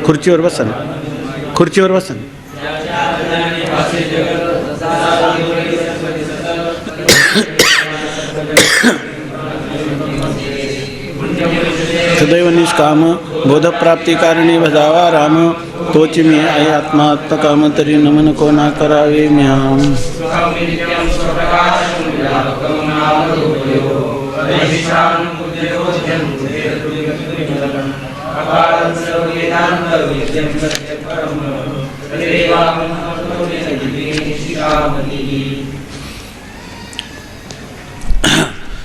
खुर्चीवर बसा ना, खुर्चीवर बसा ना. सदैव निष्काम बोधप्राप्तिकारणी भजावा राम, तोच मी आहे आत्मा आत्मकाम तरी नमन कोणा करावे म्याम.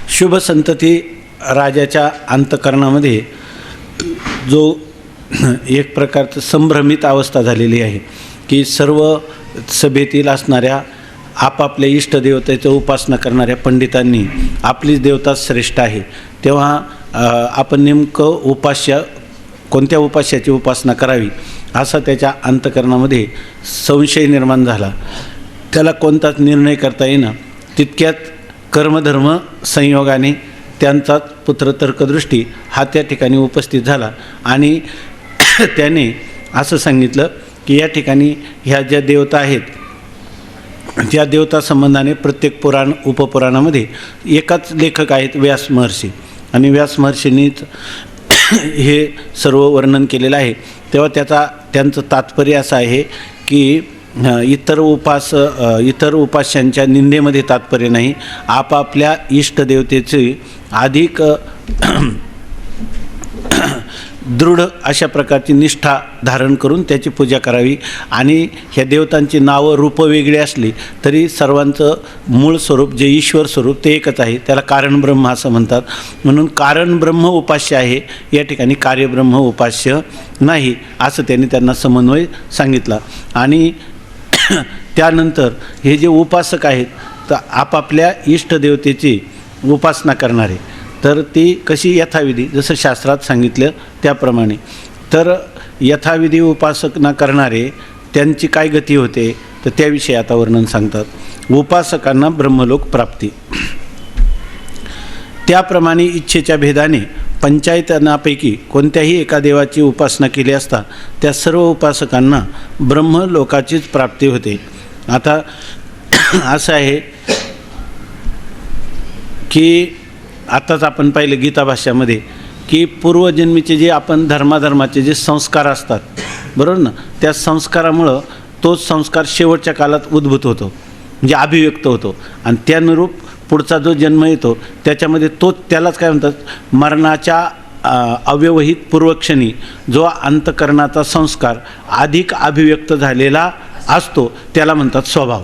शुभ संतती राजाच्या अंतःकरणामध्ये जो एक प्रकारचं संभ्रमित अवस्था झालेली आहे की सर्व सभेतील असणाऱ्या आपापल्या इष्टदेवतेचं उपासना करणाऱ्या पंडितांनी आपलीच देवता श्रेष्ठ आहे, तेव्हा आपण नेमकं उपास्य कोणत्या उपास्याची उपासना करावी असा त्याच्या अंतःकरणामध्ये संशय निर्माण झाला. त्याला कोणताच निर्णय करता येईना. तितक्यात कर्मधर्म संयोगाने त्यांचाच पुत्र तर्कदृष्टी हा त्या ठिकाणी उपस्थित झाला आणि त्याने असं सांगितलं की या ठिकाणी ह्या ज्या देवता आहेत त्या देवता संबंधाने प्रत्येक पुराण उपपुराणामध्ये एकाच लेखक आहेत व्यास महर्षी, आणि व्यास महर्षींनीच हे सर्व वर्णन केलेलं आहे. तेव्हा त्यांचं तात्पर्य असं आहे की इतर उपास्यांच्या निंदेमध्ये तात्पर्य नाही, आपापल्या इष्टदेवतेची अधिक दृढ अशा प्रकारची निष्ठा धारण करून त्याची पूजा करावी. आणि ह्या देवतांची नावं रूपं वेगळी असली तरी सर्वांचं मूळ स्वरूप जे ईश्वर स्वरूप ते एकच आहे, त्याला कारण ब्रह्म असं म्हणतात. म्हणून कारण ब्रह्म उपास्य आहे, या ठिकाणी कार्यब्रह्म उपास्य नाही असं त्यांना समन्वय सांगितला. आणि त्यानंतर हे जे उपासक आहेत तर आपापल्या इष्टदेवतेची उपासना करणारे, तर ती कशी यथाविधी जसं शास्त्रात सांगितलं त्याप्रमाणे, तर यथाविधी उपासना करणारे त्यांची काय गती होते तर त्याविषयी आता वर्णन सांगतात. उपासकांना ब्रह्मलोक प्राप्ती. त्याप्रमाणे इच्छेच्या भेदाने पंचायतनापैकी कोणत्याही एका देवाची उपासना केली असता त्या सर्व उपासकांना ब्रह्मलोकाचीच प्राप्ती होते. आता असं आहे की आताच आपण पाहिलं गीता भाष्यामध्ये की पूर्वजन्मीचे जे आपण धर्माचे जे संस्कार असतात बरोबर ना, त्या संस्कारामुळं तोच संस्कार शेवटच्या काळात उद्भूत होतो, म्हणजे अभिव्यक्त होतो, आणि त्यानुरूप पुढचा जो जन्म येतो त्याच्यामध्ये त्यालाच काय म्हणतात, मरणाच्या अव्यवहित पूर्वक्षणी जो अंतःकरणाचा संस्कार अधिक अभिव्यक्त झालेला असतो त्याला म्हणतात स्वभाव,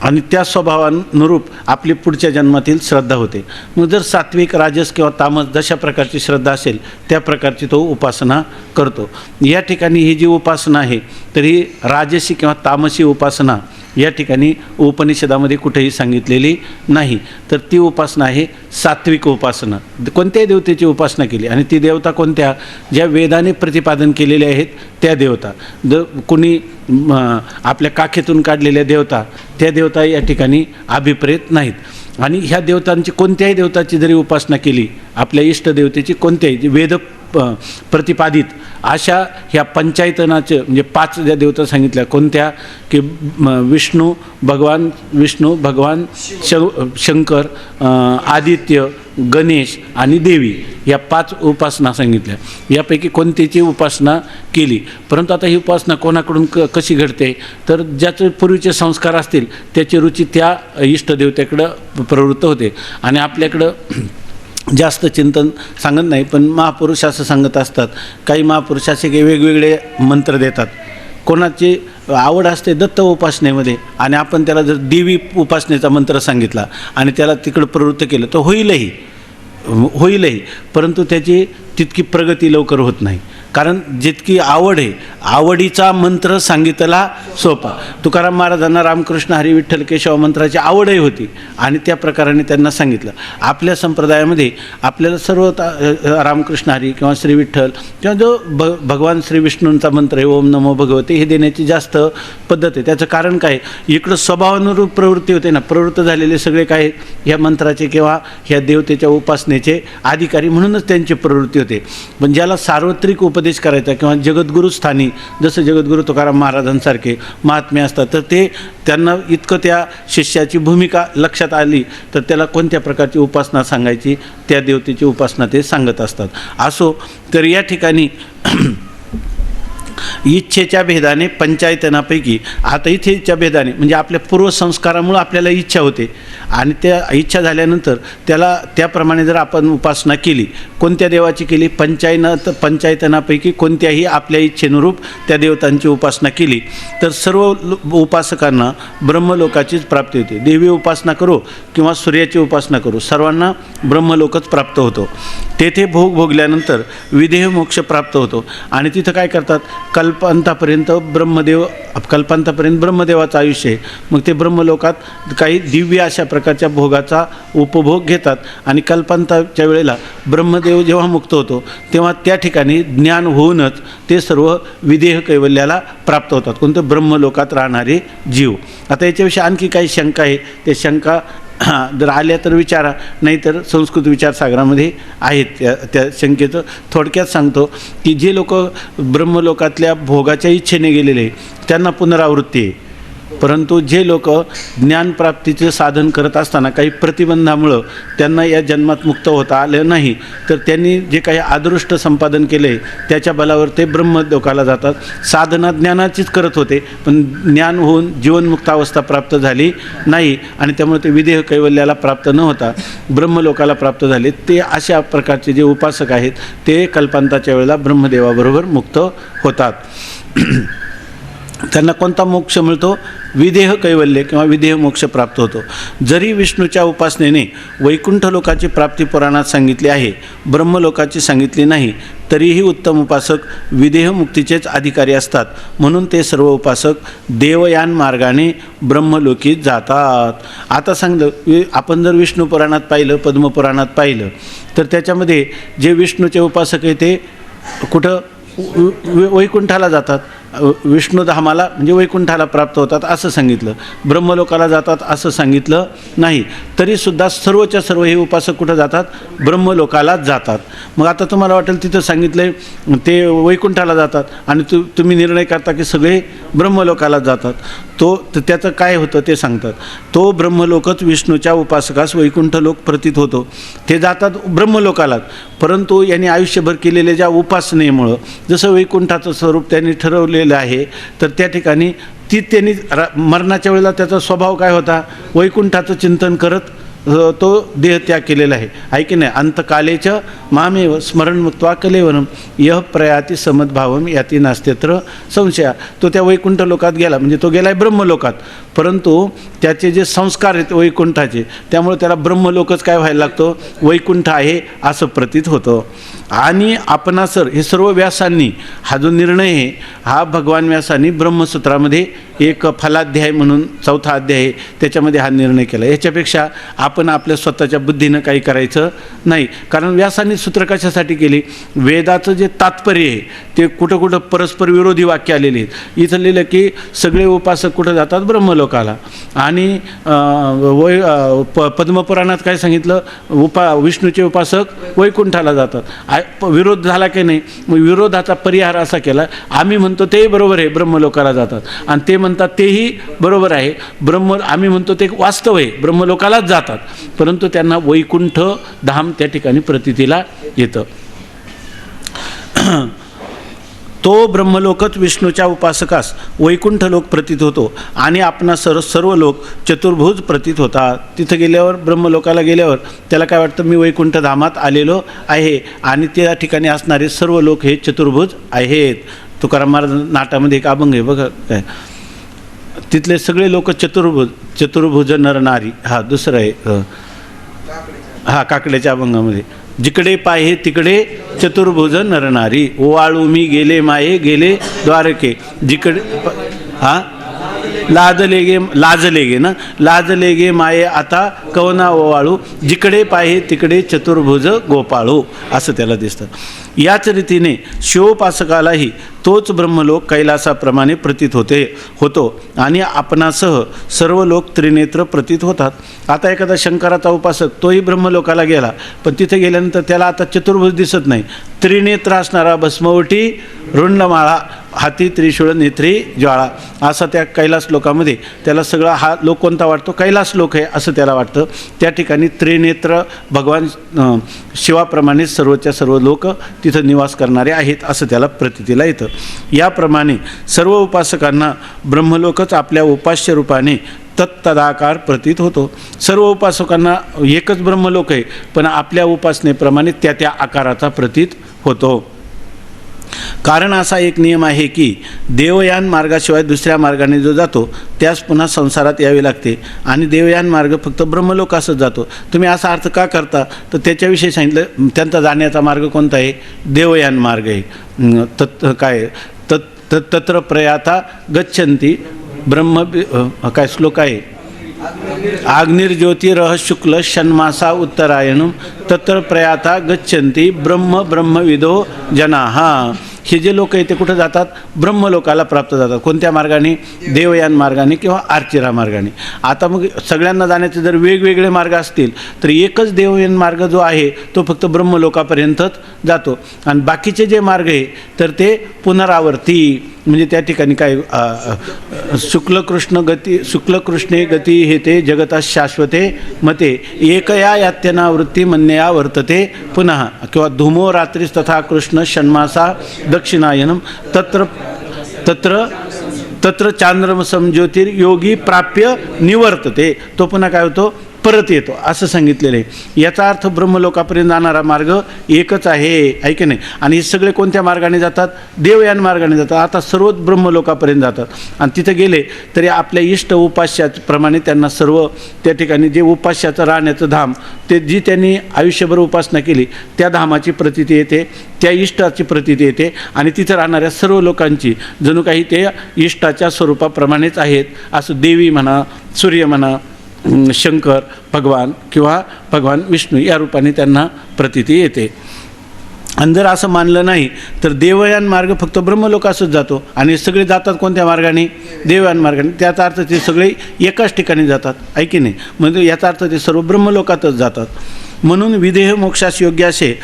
आणि त्या स्वभावानुरूप आपली पुढच्या जन्मातील श्रद्धा होते. मग जर सात्विक राजस किंवा तामस जशा प्रकारची श्रद्धा असेल त्या प्रकारची तो उपासना करतो. या ठिकाणी ही जी उपासना आहे तर ही राजसी किंवा तामसी उपासना या ठिकाणी उपनिषदामध्ये कुठेही सांगितलेली नाही, तर ती उपासना आहे सात्विक उपासना. कोणत्याही देवतेची उपासना केली आणि ती देवता कोणत्या, ज्या वेदाने प्रतिपादन केलेल्या आहेत त्या देवता. कोणी आपल्या काखेतून काढलेल्या देवता त्या देवता या ठिकाणी अभिप्रेत नाहीत. आणि ह्या देवतांची कोणत्याही देवताची जरी उपासना केली, आपल्या इष्टदेवतेची कोणत्याही वेद प्रतिपादित अशा ह्या पंचायतनाचे म्हणजे 5 ज्या देवता सांगितल्या कोणत्या की विष्णू भगवान शंकर, आदित्य, गणेश आणि देवी या 5 उपासना सांगितल्या. यापैकी कोणत्याची उपासना केली, परंतु आता ही उपासना कोणाकडून कशी घडते तर ज्याचे पूर्वीचे संस्कार असतील त्याची रुची त्या इष्टदेवतेकडं प्रवृत्त होते. आणि आपल्याकडं जास्त चिंतन सांगत नाही, पण महापुरुष असं सांगत असतात, काही महापुरुष असे काही वेगवेगळे मंत्र देतात. कोणाची आवड असते दत्त उपासनेमध्ये आणि आपण त्याला जर देवी उपासनेचा मंत्र सांगितला आणि त्याला तिकडं प्रवृत्त केलं तर होईलही, परंतु त्याची तितकी प्रगती लवकर होत नाही. कारण जितकी आवड आहे, आवडीचा मंत्र सांगितला सोपा. तुकाराम महाराजांना रामकृष्ण हरी विठ्ठल केशव मंत्राची आवडही होती आणि त्या प्रकाराने त्यांना सांगितलं. आपल्या संप्रदायामध्ये आपल्याला सर्व रामकृष्ण हरी किंवा श्री विठ्ठल किंवा जो भगवान श्री विष्णूंचा मंत्र आहे ओम नमो भगवते हे देण्याची जास्त पद्धत आहे. त्याचं कारण काय, इकडं स्वभावानुरूप प्रवृत्ती होते ना, प्रवृत्त झालेले सगळे काय ह्या मंत्राचे किंवा ह्या देवतेच्या उपासनेचे अधिकारी म्हणूनच त्यांची प्रवृत्ती होते. पण ज्याला सार्वत्रिक उपदेश उपदेश करायचा किंवा जगद्गुरू स्थानी जसं जगद्गुरू तुकाराम महाराजांसारखे महात्मे असतात, तर ते त्यांना इतकं त्या शिष्याची भूमिका लक्षात आली तर त्याला कोणत्या प्रकारची उपासना सांगायची त्या देवतेची उपासना ते सांगत असतात. असो तर या ठिकाणी इच्छेच्या भेदाने पंचायतनापैकी, आता इच्छेच्या भेदाने म्हणजे आपल्या पूर्वसंस्कारामुळं आपल्याला इच्छा होते आणि त्या इच्छा झाल्यानंतर त्याला त्याप्रमाणे जर आपण उपासना केली, कोणत्या देवाची केली, पंचायतनापैकी कोणत्याही आपल्या इच्छेनुरूप त्या देवतांची उपासना केली तर सर्व उपासकांना ब्रह्मलोकाचीच प्राप्ती होते. देवी उपासना करो किंवा सूर्याची उपासना करो, सर्वांना ब्रह्मलोकच प्राप्त होतो. तेथे भोग भोगल्यानंतर विदेह मोक्ष प्राप्त होतो आणि तिथं काय करतात, कल्पांतापर्यंत ब्रह्मदेवाचं आयुष्य आहे. मग ते ब्रह्मलोकात काही दिव्य अशा प्रकारच्या भोगाचा उपभोग घेतात आणि कल्पांताच्या वेळेला ब्रह्मदेव जेव्हा मुक्त होतो तेव्हा त्या ठिकाणी ज्ञान होऊनच ते सर्व विदेह कैवल्याला प्राप्त होतात, कोणतं ब्रह्मलोकात राहणारे जीव. आता याच्याविषयी आणखी काही शंका आहे, ते शंका जर आल्या तर विचारा, नाहीतर संस्कृत विचारसागरामध्ये आहेत त्या शंकेचं थोडक्यात सांगतो की जे लोक ब्रह्मलोकातल्या भोगाच्या इच्छेने गेलेले त्यांना पुनरावृत्ती आहे, परंतु जे लोक ज्ञानप्राप्तीचे साधन करत असताना काही प्रतिबंधामुळं त्यांना या जन्मात मुक्त होता आलं नाही तर त्यांनी जे काही अदृष्ट संपादन केले त्याच्या बलावर ते ब्रह्मलोकाला जातात. साधना ज्ञानाचीच करत होते पण ज्ञान होऊन जीवनमुक्त अवस्था प्राप्त झाली नाही आणि त्यामुळे ते विदेह कैवल्याला प्राप्त न होता ब्रह्मलोकाला प्राप्त झाले. ते अशा प्रकारचे जे उपासक आहेत ते कल्पांताच्या वेळेला ब्रह्मदेवाबरोबर मुक्त होतात. त्यांना कोणता मोक्ष मिळतो, विदेह कैवल्य किंवा विदेह मोक्ष प्राप्त होतो. जरी विष्णूच्या उपासनेने वैकुंठ लोकाची प्राप्ती पुराणात सांगितली आहे, ब्रह्मलोकाची सांगितली नाही, तरीही उत्तम उपासक विदेह मुक्तीचेच अधिकारी असतात. म्हणून ते सर्व उपासक देवयान मार्गाने ब्रह्मलोकी जातात. आता सांगलं आपण जर विष्णू पुराणात पाहिलं, पद्मपुराणात पाहिलं तर त्याच्यामध्ये जे विष्णूचे उपासक आहे ते कुठं वैकुंठाला जातात, विष्णुधामाला म्हणजे वैकुंठाला प्राप्त होतात असं सांगितलं, ब्रह्मलोकाला जातात असं सांगितलं नाही. तरीसुद्धा सर्वच्या सर्व हे उपासक कुठं जातात, ब्रह्मलोकालाच जातात. मग आता तुम्हाला वाटेल तिथं सांगितलं आहे ते वैकुंठाला जातात आणि तुम्ही निर्णय करता की सगळे ब्रह्मलोकाला जातात. त्याचं काय होतं ते सांगतात. तो ब्रह्मलोकच विष्णूच्या उपासकास वैकुंठ लोक प्रतीत होतो. ते जातात ब्रह्मलोकालाच, परंतु यांनी आयुष्यभर केलेल्या ज्या उपासनेमुळं जसं वैकुंठाचं स्वरूप त्यांनी ठरवलेलं आहे तर त्या ठिकाणी त्यांनी मरणाच्या वेळेला त्याचा स्वभाव काय होता, वैकुंठाचं चिंतन करत तो देहत्याग केलेला आहे की नाही. अंतकालेच मामेव स्मरण मुक्त्वा कलेवरम यह प्रयाती समद्भावम याती नास्त्यत्र संशया. तो त्या वैकुंठ लोकात गेला म्हणजे तो गेला आहे ब्रह्मलोकात, परंतु त्याचे जे संस्कार आहेत वैकुंठाचे त्यामुळे त्याला ब्रह्मलोकच काय व्हायला लागतो, वैकुंठ आहे असं प्रतीत होतं. आणि आपणासर हे सर्व व्यासांनी हा जो निर्णय आहे हा भगवान व्यासांनी ब्रह्मसूत्रामध्ये एक फलाध्याय म्हणून 4था अध्याय आहे त्याच्यामध्ये हा निर्णय केला. याच्यापेक्षा आपण आपल्या स्वतःच्या बुद्धीनं काही करायचं नाही, कारण व्यासांनी सूत्र कशासाठी केली, वेदाचं जे तात्पर्य आहे ते कुठं कुठं परस्पर विरोधी वाक्य आलेली आहेत. इथं लिहिलं की सगळे उपासक कुठं जातात, ब्रह्मलोकाला. आणि पद्मपुराणात काय सांगितलं, विष्णूचे उपासक वैकुंठाला जातात. विरोध झाला की नाही, मग विरोधाचा परिहार असा केला, आम्ही म्हणतो तेही बरोबर आहे ब्रह्मलोकाला जातात आणि ते म्हणतात तेही बरोबर आहे, आम्ही म्हणतो ते वास्तव आहे ब्रह्मलोकालाच जातात, परंतु त्यांना वैकुंठ धाम त्या ठिकाणी प्रतीतीला येतं. तो ब्रह्मलोकच विष्णूच्या उपासकास वैकुंठ लोक प्रतीत होतो आणि आपणा सर्व लोक चतुर्भुज प्रतीत होतात. तिथं गेल्यावर ब्रह्मलोकाला गेल्यावर त्याला काय वाटतं, मी वैकुंठ धामात आलेलो आहे आणि त्या ठिकाणी असणारे सर्व लोक हे चतुर्भुज आहेत. तुकाराम महाराज नाटामध्ये एक अभंग आहे बघा काय, तिथले सगळे लोक चतुर्भुज नरनारी. हा दुसरं आहे, हा काकड्याच्या अभंगामध्ये, जिकडे पाहे तिकडे चतुर्भुज नरनारी, ओवाळू मी गेले माये गेले द्वारके, जिकडे लाजले गे ना, लाजले गे माये आता कवना ओवाळू, जिकडे पाहे तिकडे चतुर्भुज गोपाळू, असं त्याला दिसतं. याच रीतीने शिवोपासकालाही तोच ब्रह्मलोक कैलासाप्रमाणे प्रतीत होतो आणि आपणासह सर्व लोक त्रिनेत्र प्रतीत होतात. आता एखादा शंकराचा उपासक तोही ब्रह्मलोकाला गेला, पण तिथे गेल्यानंतर त्याला आता चतुर्भुज दिसत नाही. त्रिनेत्र असणारा भस्मवटी रुंडमाळा, हाती त्रिशूळ नेत्री ज्वाळा, असा त्या कैलास लोकामध्ये त्याला सगळा हा लोक कोणता वाटतो? कैलास लोक आहे असं त्याला वाटतं. त्या ठिकाणी त्रिनेत्र भगवान शिवाप्रमाणे सर्वच्या सर्व लोक तिथं निवास करणारे आहेत असं त्याला प्रतीतीला येतं. याप्रमाणे सर्व उपासकांना ब्रह्मलोकच आपल्या उपास्य रूपाने तत्तदाकार प्रतीत होतो. सर्व उपासकांना एकच ब्रह्मलोक आहे, पण आपल्या उपासनेप्रमाणे त्या त्या आकाराचा प्रतीत होतो. कारण असा एक नियम आहे की देवयान मार्गाशिवाय दुसऱ्या मार्गाने जो जातो त्यास पुन्हा संसारात यावे लागते आणि देवयान मार्ग फक्त ब्रह्मलोकासच जातो. तुम्ही असा अर्थ का करता? तर त्याच्याविषयी सांगितलं, त्यांचा जाण्याचा मार्ग कोणता आहे? देवयान मार्ग आहे. तत्र प्रयाता गच्छन्ति ब्रह्म, काय श्लोक आहे? अग्निर्ज्योतिरः शुक्ल षण्मासा उत्तरायणम तत्र प्रयाता गच्छन्ति ब्रह्मविदो जनाः. हे जे लोक आहे ते कुठं जातात? ब्रह्मलोकाला प्राप्त जातात. कोणत्या मार्गाने? देवयान मार्गाने किंवा आर्चिरा मार्गाने. आता मग सगळ्यांना जाण्याचे जर वेगवेगळे मार्ग असतील तर एकच देवयान मार्ग जो आहे तो फक्त ब्रह्मलोकापर्यंतच जातो आणि बाकीचे जे मार्ग आहे तर ते पुनरावर्ती, म्हणजे त्या ठिकाणी काय शुक्लकृष्णे गती हे ते जगता शाश्वते मते एकया यात्यना वृत्ती मन्यया वर्तते पुनः, किंवा धूमो रात्रीस तथा कृष्ण षण्मासा दक्षिणायनम तत्र चांद्रमसम ज्योतिर्योगी प्राप्य निवर्तते. तो पुन्हा काय होतो? परत येतो असं सांगितलेलं आहे. याचा अर्थ ब्रह्मलोकापर्यंत जाणारा मार्ग एकच आहे की नाही? आणि हे सगळे कोणत्या मार्गाने जातात? देवयान मार्गाने जातात. आता सर्वच ब्रह्मलोकापर्यंत जातात आणि तिथे गेले तरी आपल्या इष्ट उपास्याप्रमाणे त्यांना सर्व त्या ठिकाणी जे उपास्याचं राहण्याचं धाम, ते जी त्यांनी आयुष्यभर उपासना केली त्या धामाची प्रतीती येते, त्या इष्टाची प्रतीती येते आणि तिथं राहणाऱ्या सर्व लोकांची जणू काही ते इष्टाच्या स्वरूपाप्रमाणेच आहेत असं देवी म्हणा, सूर्य म्हणा, शंकर भगवान किंवा भगवान विष्णू या रूपाने त्यांना प्रतीती येते. आणि जर असं मानलं नाही तर देवयान मार्ग फक्त ब्रह्मलोकासच जातो आणि सगळे जातात कोणत्या मार्गाने? देवयान मार्गाने. त्याचा अर्थ ते सगळे एकाच ठिकाणी जातात, आहे की नाही? म्हणजे याचा अर्थ ते सर्व ब्रह्मलोकातच जातात. म्हणून विदेह मोक्षास योग्य असे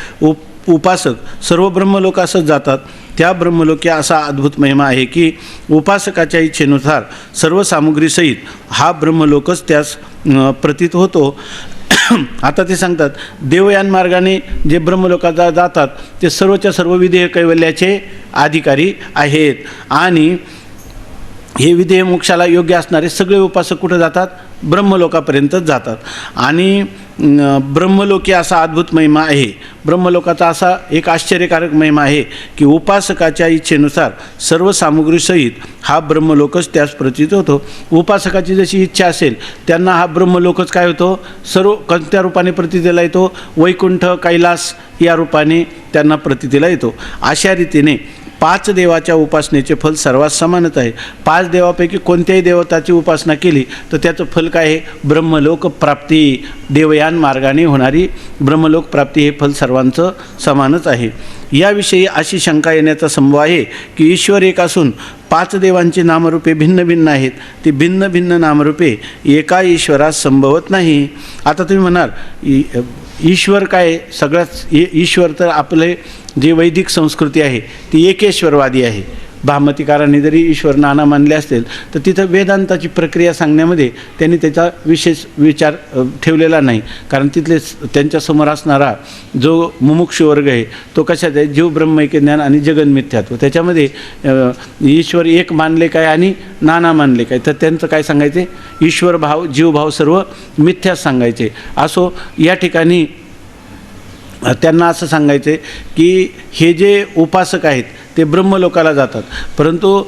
उपासक सर्व ब्रह्मलोकासच जातात. त्या ब्रह्मलोकी असा अद्भुत महिमा आहे की उपासकाच्या इच्छेनुसार सर्व सामुग्रीसहित हा ब्रह्मलोकच त्यास प्रतीत होतो. आता ते सांगतात देवयान मार्गाने जे ब्रह्मलोकात जातात ते सर्वच्या सर्व विदेह कैवल्याचे अधिकारी आहेत आणि हे विदेह मोक्षाला योग्य असणारे सगळे उपासक कुठं जातात? ब्रह्मलोकापर्यंतच जातात. आणि ब्रह्मलोकी असा अद्भुत महिमा आहे, ब्रह्मलोकाचा असा एक आश्चर्यकारक महिमा आहे की उपासकाच्या इच्छेनुसार सर्व सामुग्रीसहित हा ब्रह्मलोकच त्यास प्रतीत होतो. उपासकाची जशी इच्छा असेल त्यांना हा ब्रह्मलोकच काय होतो? सर्व कोणत्या रूपाने प्रतीतीला येतो? वैकुंठ, कैलास या रूपाने त्यांना प्रतीतीला येतो. अशा रीतीने 5 देवाच्या उपासनेचे फल सर्वात समानच आहे. 5 देवापैकी कोणत्याही देवताची उपासना केली तर त्याचं फल काय आहे? ब्रह्मलोक प्राप्ती. देवयान मार्गाने होणारी ब्रह्मलोक प्राप्ती हे फल सर्वांचं समानच आहे. याविषयी अशी शंका येण्याचा संभव आहे की ईश्वर एक असून 5 देवांची नामरूपे भिन्न भिन्न आहेत. ती भिन्न भिन्न नामरूपे एका ईश्वरास संभवत नाही. आता तुम्ही म्हणाल ईश्वर काय? सगळ्याच ईश्वर तर आपले जी वैदिक संस्कृती आहे ती एकेश्वरवादी आहे. भामतीकारांनी जरी ईश्वर नाना मानले असतील तर तिथं वेदांताची प्रक्रिया सांगण्यामध्ये त्यांनी त्याचा विशेष विचार ठेवलेला नाही. कारण तिथले त्यांच्यासमोर असणारा जो मुमुक्षु वर्ग आहे तो कशाचा आहे? जीव ब्रह्मैक्य ज्ञान आणि जगन्मिथ्यात्व. त्याच्यामध्ये ईश्वर एक मानले काय आणि नाना मानले काय? तर त्यांचं काय सांगायचे? ईश्वर भाव जीवभाव सर्व मिथ्याच सांगायचे. असो या ठिकाणी त्यांना असं सांगायचे की हे जे उपासक आहेत ते ब्रह्मलोकाला जातात, परंतु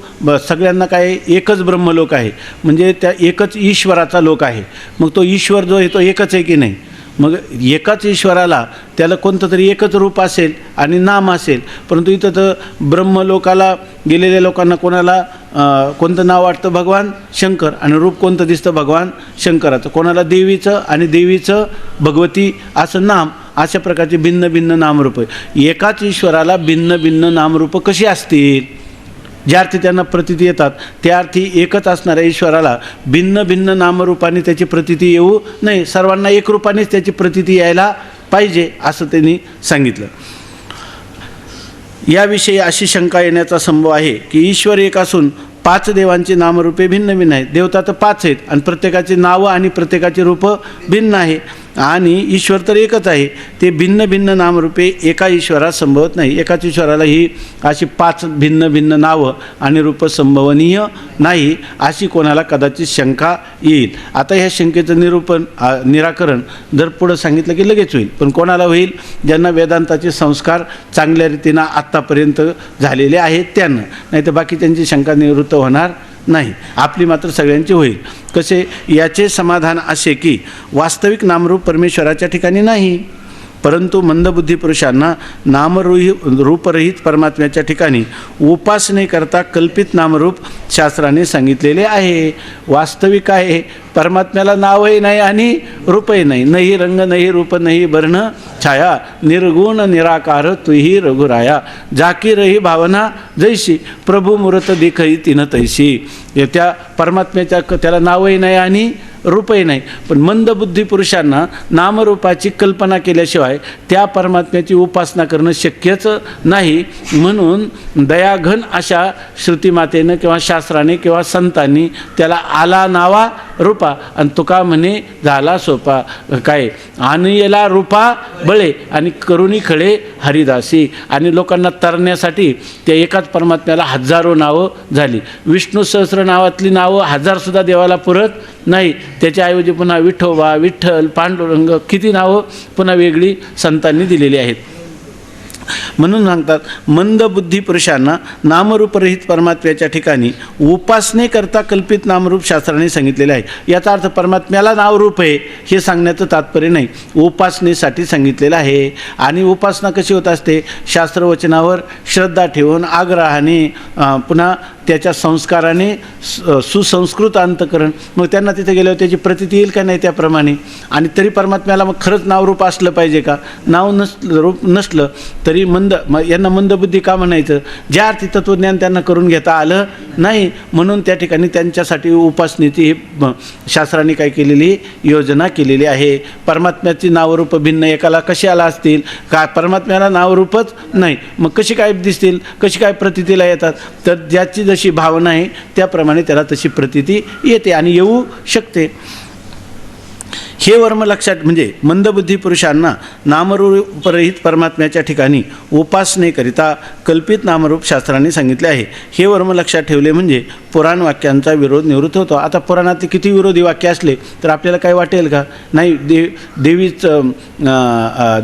सगळ्यांना काय? एकच ब्रह्मलोक आहे, म्हणजे त्या एकच ईश्वराचा लोक आहे. मग तो ईश्वर जो आहे तो एकच आहे की नाही? मग एकाच ईश्वराला त्याला कोणतं तरी एकच रूप असेल आणि नाम असेल, परंतु इथं तर ब्रह्मलोकाला गेलेल्या लोकांना कोणाला कोणतं नाव वाटतं भगवान शंकर आणि रूप कोणतं दिसतं भगवान शंकराचं, कोणाला देवीचं आणि देवीचं भगवती असं नाम, अशा प्रकारचे भिन्न भिन्न नामरूप. एकाच ईश्वराला भिन्न भिन्न नामरूपं कशी असतील? ज्या अर्थी त्यांना प्रतीती येतात त्या अर्थी एकच असणाऱ्या ईश्वराला भिन्न भिन्न नामरूपाने त्याची प्रतीती येऊ नये, सर्वांना एक रूपानेच त्याची प्रतीती यायला पाहिजे असं त्यांनी सांगितलं. याविषयी अशी शंका येण्याचा संभव आहे की ईश्वर एक असून 5 देवांची नामरूपे भिन्न भिन्न आहेत. देवता तर 5 आहेत आणि प्रत्येकाची नावं आणि प्रत्येकाची रूपं भिन्न आहे, आणि ईश्वर तर एकच आहे. ते भिन्न भिन्न नामरूपे एका ईश्वरात संभवत नाही. एकाच ईश्वराला ही अशी 5 भिन्न भिन्न नावं आणि रूपं संभवनीय नाही, अशी कोणाला कदाचित शंका येईल. आता ह्या शंकेचं निराकरण जर पुढं सांगितलं की लगेच होईल, पण कोणाला होईल? ज्यांना वेदांताचे संस्कार चांगल्या रीतीनं आत्तापर्यंत झालेले आहेत त्यांना, नाही तर बाकी त्यांची शंका निवृत्त होणार नाही. आपली मात्र सगळ्यांची होईल. कसे? याचे समाधान असे की वास्तविक नामरूप परमेश्वराच्या ठिकाणी नाही, परंतु मंदबुद्धी पुरुषांना रूपरहित परमात्म्याच्या ठिकाणी उपासनेकरता कल्पित नामरूप शास्त्राने सांगितलेले आहे. वास्तविक आहे परमात्म्याला नावही नाही आणि रूपही नाही. नाही रंग नाही रूप नाही वर्ण छाया, निर्गुण निराकार तुही रघुराया, जाकी रही भावना जैशी, प्रभू मूर्त दिखई तिन तैशी. त्या परमात्म्याच्या त्याला नावही नाही आणि रूपही नाही. पण मंदबुद्धी पुरुषांना नामरूपाची कल्पना केल्याशिवाय त्या परमात्म्याची उपासना करणं शक्यच नाही. म्हणून दयाघन अशा श्रुतीमातेनं किंवा शास्त्राने किंवा संतांनी त्याला आला नावा रूपा आणि तुका म्हणे झाला सोपा. काय? आणयला रूपा बळे आणि करुणी खळे हरिदासी. आणि लोकांना तरण्यासाठी त्या एकाच परमात्म्याला हजारो नावं झाली. विष्णू सहस्र नावातली नावं 1000सुद्धा देवाला पुरत नाही. त्याच्याऐवजी पुन्हा विठोबा, विठ्ठल, पांडुरंग किती नावं पुन्हा वेगळी संतांनी दिलेली आहेत. म्हणून सांगतात मंदबुद्धी पुरुषांना नामरूपरहित परमात्म्याच्या ठिकाणी उपासनेकरता कल्पित नामरूप शास्त्राने सांगितलेले आहे. याचा अर्थ परमात्म्याला नावरूप आहे हे सांगण्याचं तात्पर्य नाही, उपासनेसाठी सांगितलेलं आहे. आणि उपासना कशी होत असते? शास्त्रवचनावर श्रद्धा ठेवून आग्रहाने, पुन्हा त्याच्या संस्काराने सुसंस्कृत अंतकरण. मग त्यांना तिथे गेल्यावर त्याची प्रतीती येईल का नाही त्याप्रमाणे. आणि तरी परमात्म्याला मग खरंच नावरूप असलं पाहिजे का? नाव रूप नसलं तरी यांना मंदबुद्धी का म्हणायचं? ज्या अर्थी तत्त्वज्ञान त्यांना करून घेता आलं नाही, म्हणून त्या ठिकाणी त्यांच्यासाठी उपासनेची शास्त्राने काय केलेली योजना केलेली आहे. परमात्म्याची नावरूप भिन्न एकाला कशी आला असतील का? परमात्म्याला नावरूपच नाही, मग कशी काय दिसतील, कशी काय प्रतीतीला येतात? तर ज्याची जशी भावना आहे त्याप्रमाणे त्याला तशी प्रतीती येते आणि येऊ शकते. हे वर्म लक्षात म्हणजे मंदबुद्धी पुरुषांना नामरूपरहित परमात्म्याच्या ठिकाणी उपासनेकरिता कल्पित नामरूप शास्त्राने सांगितले आहे. हे वर्म लक्षात ठेवले म्हणजे पुराण वाक्यांचा विरोध निवृत्त होतो. आता पुराणातले किती विरोधी वाक्य असले तर आपल्याला काय वाटेल का? नाही,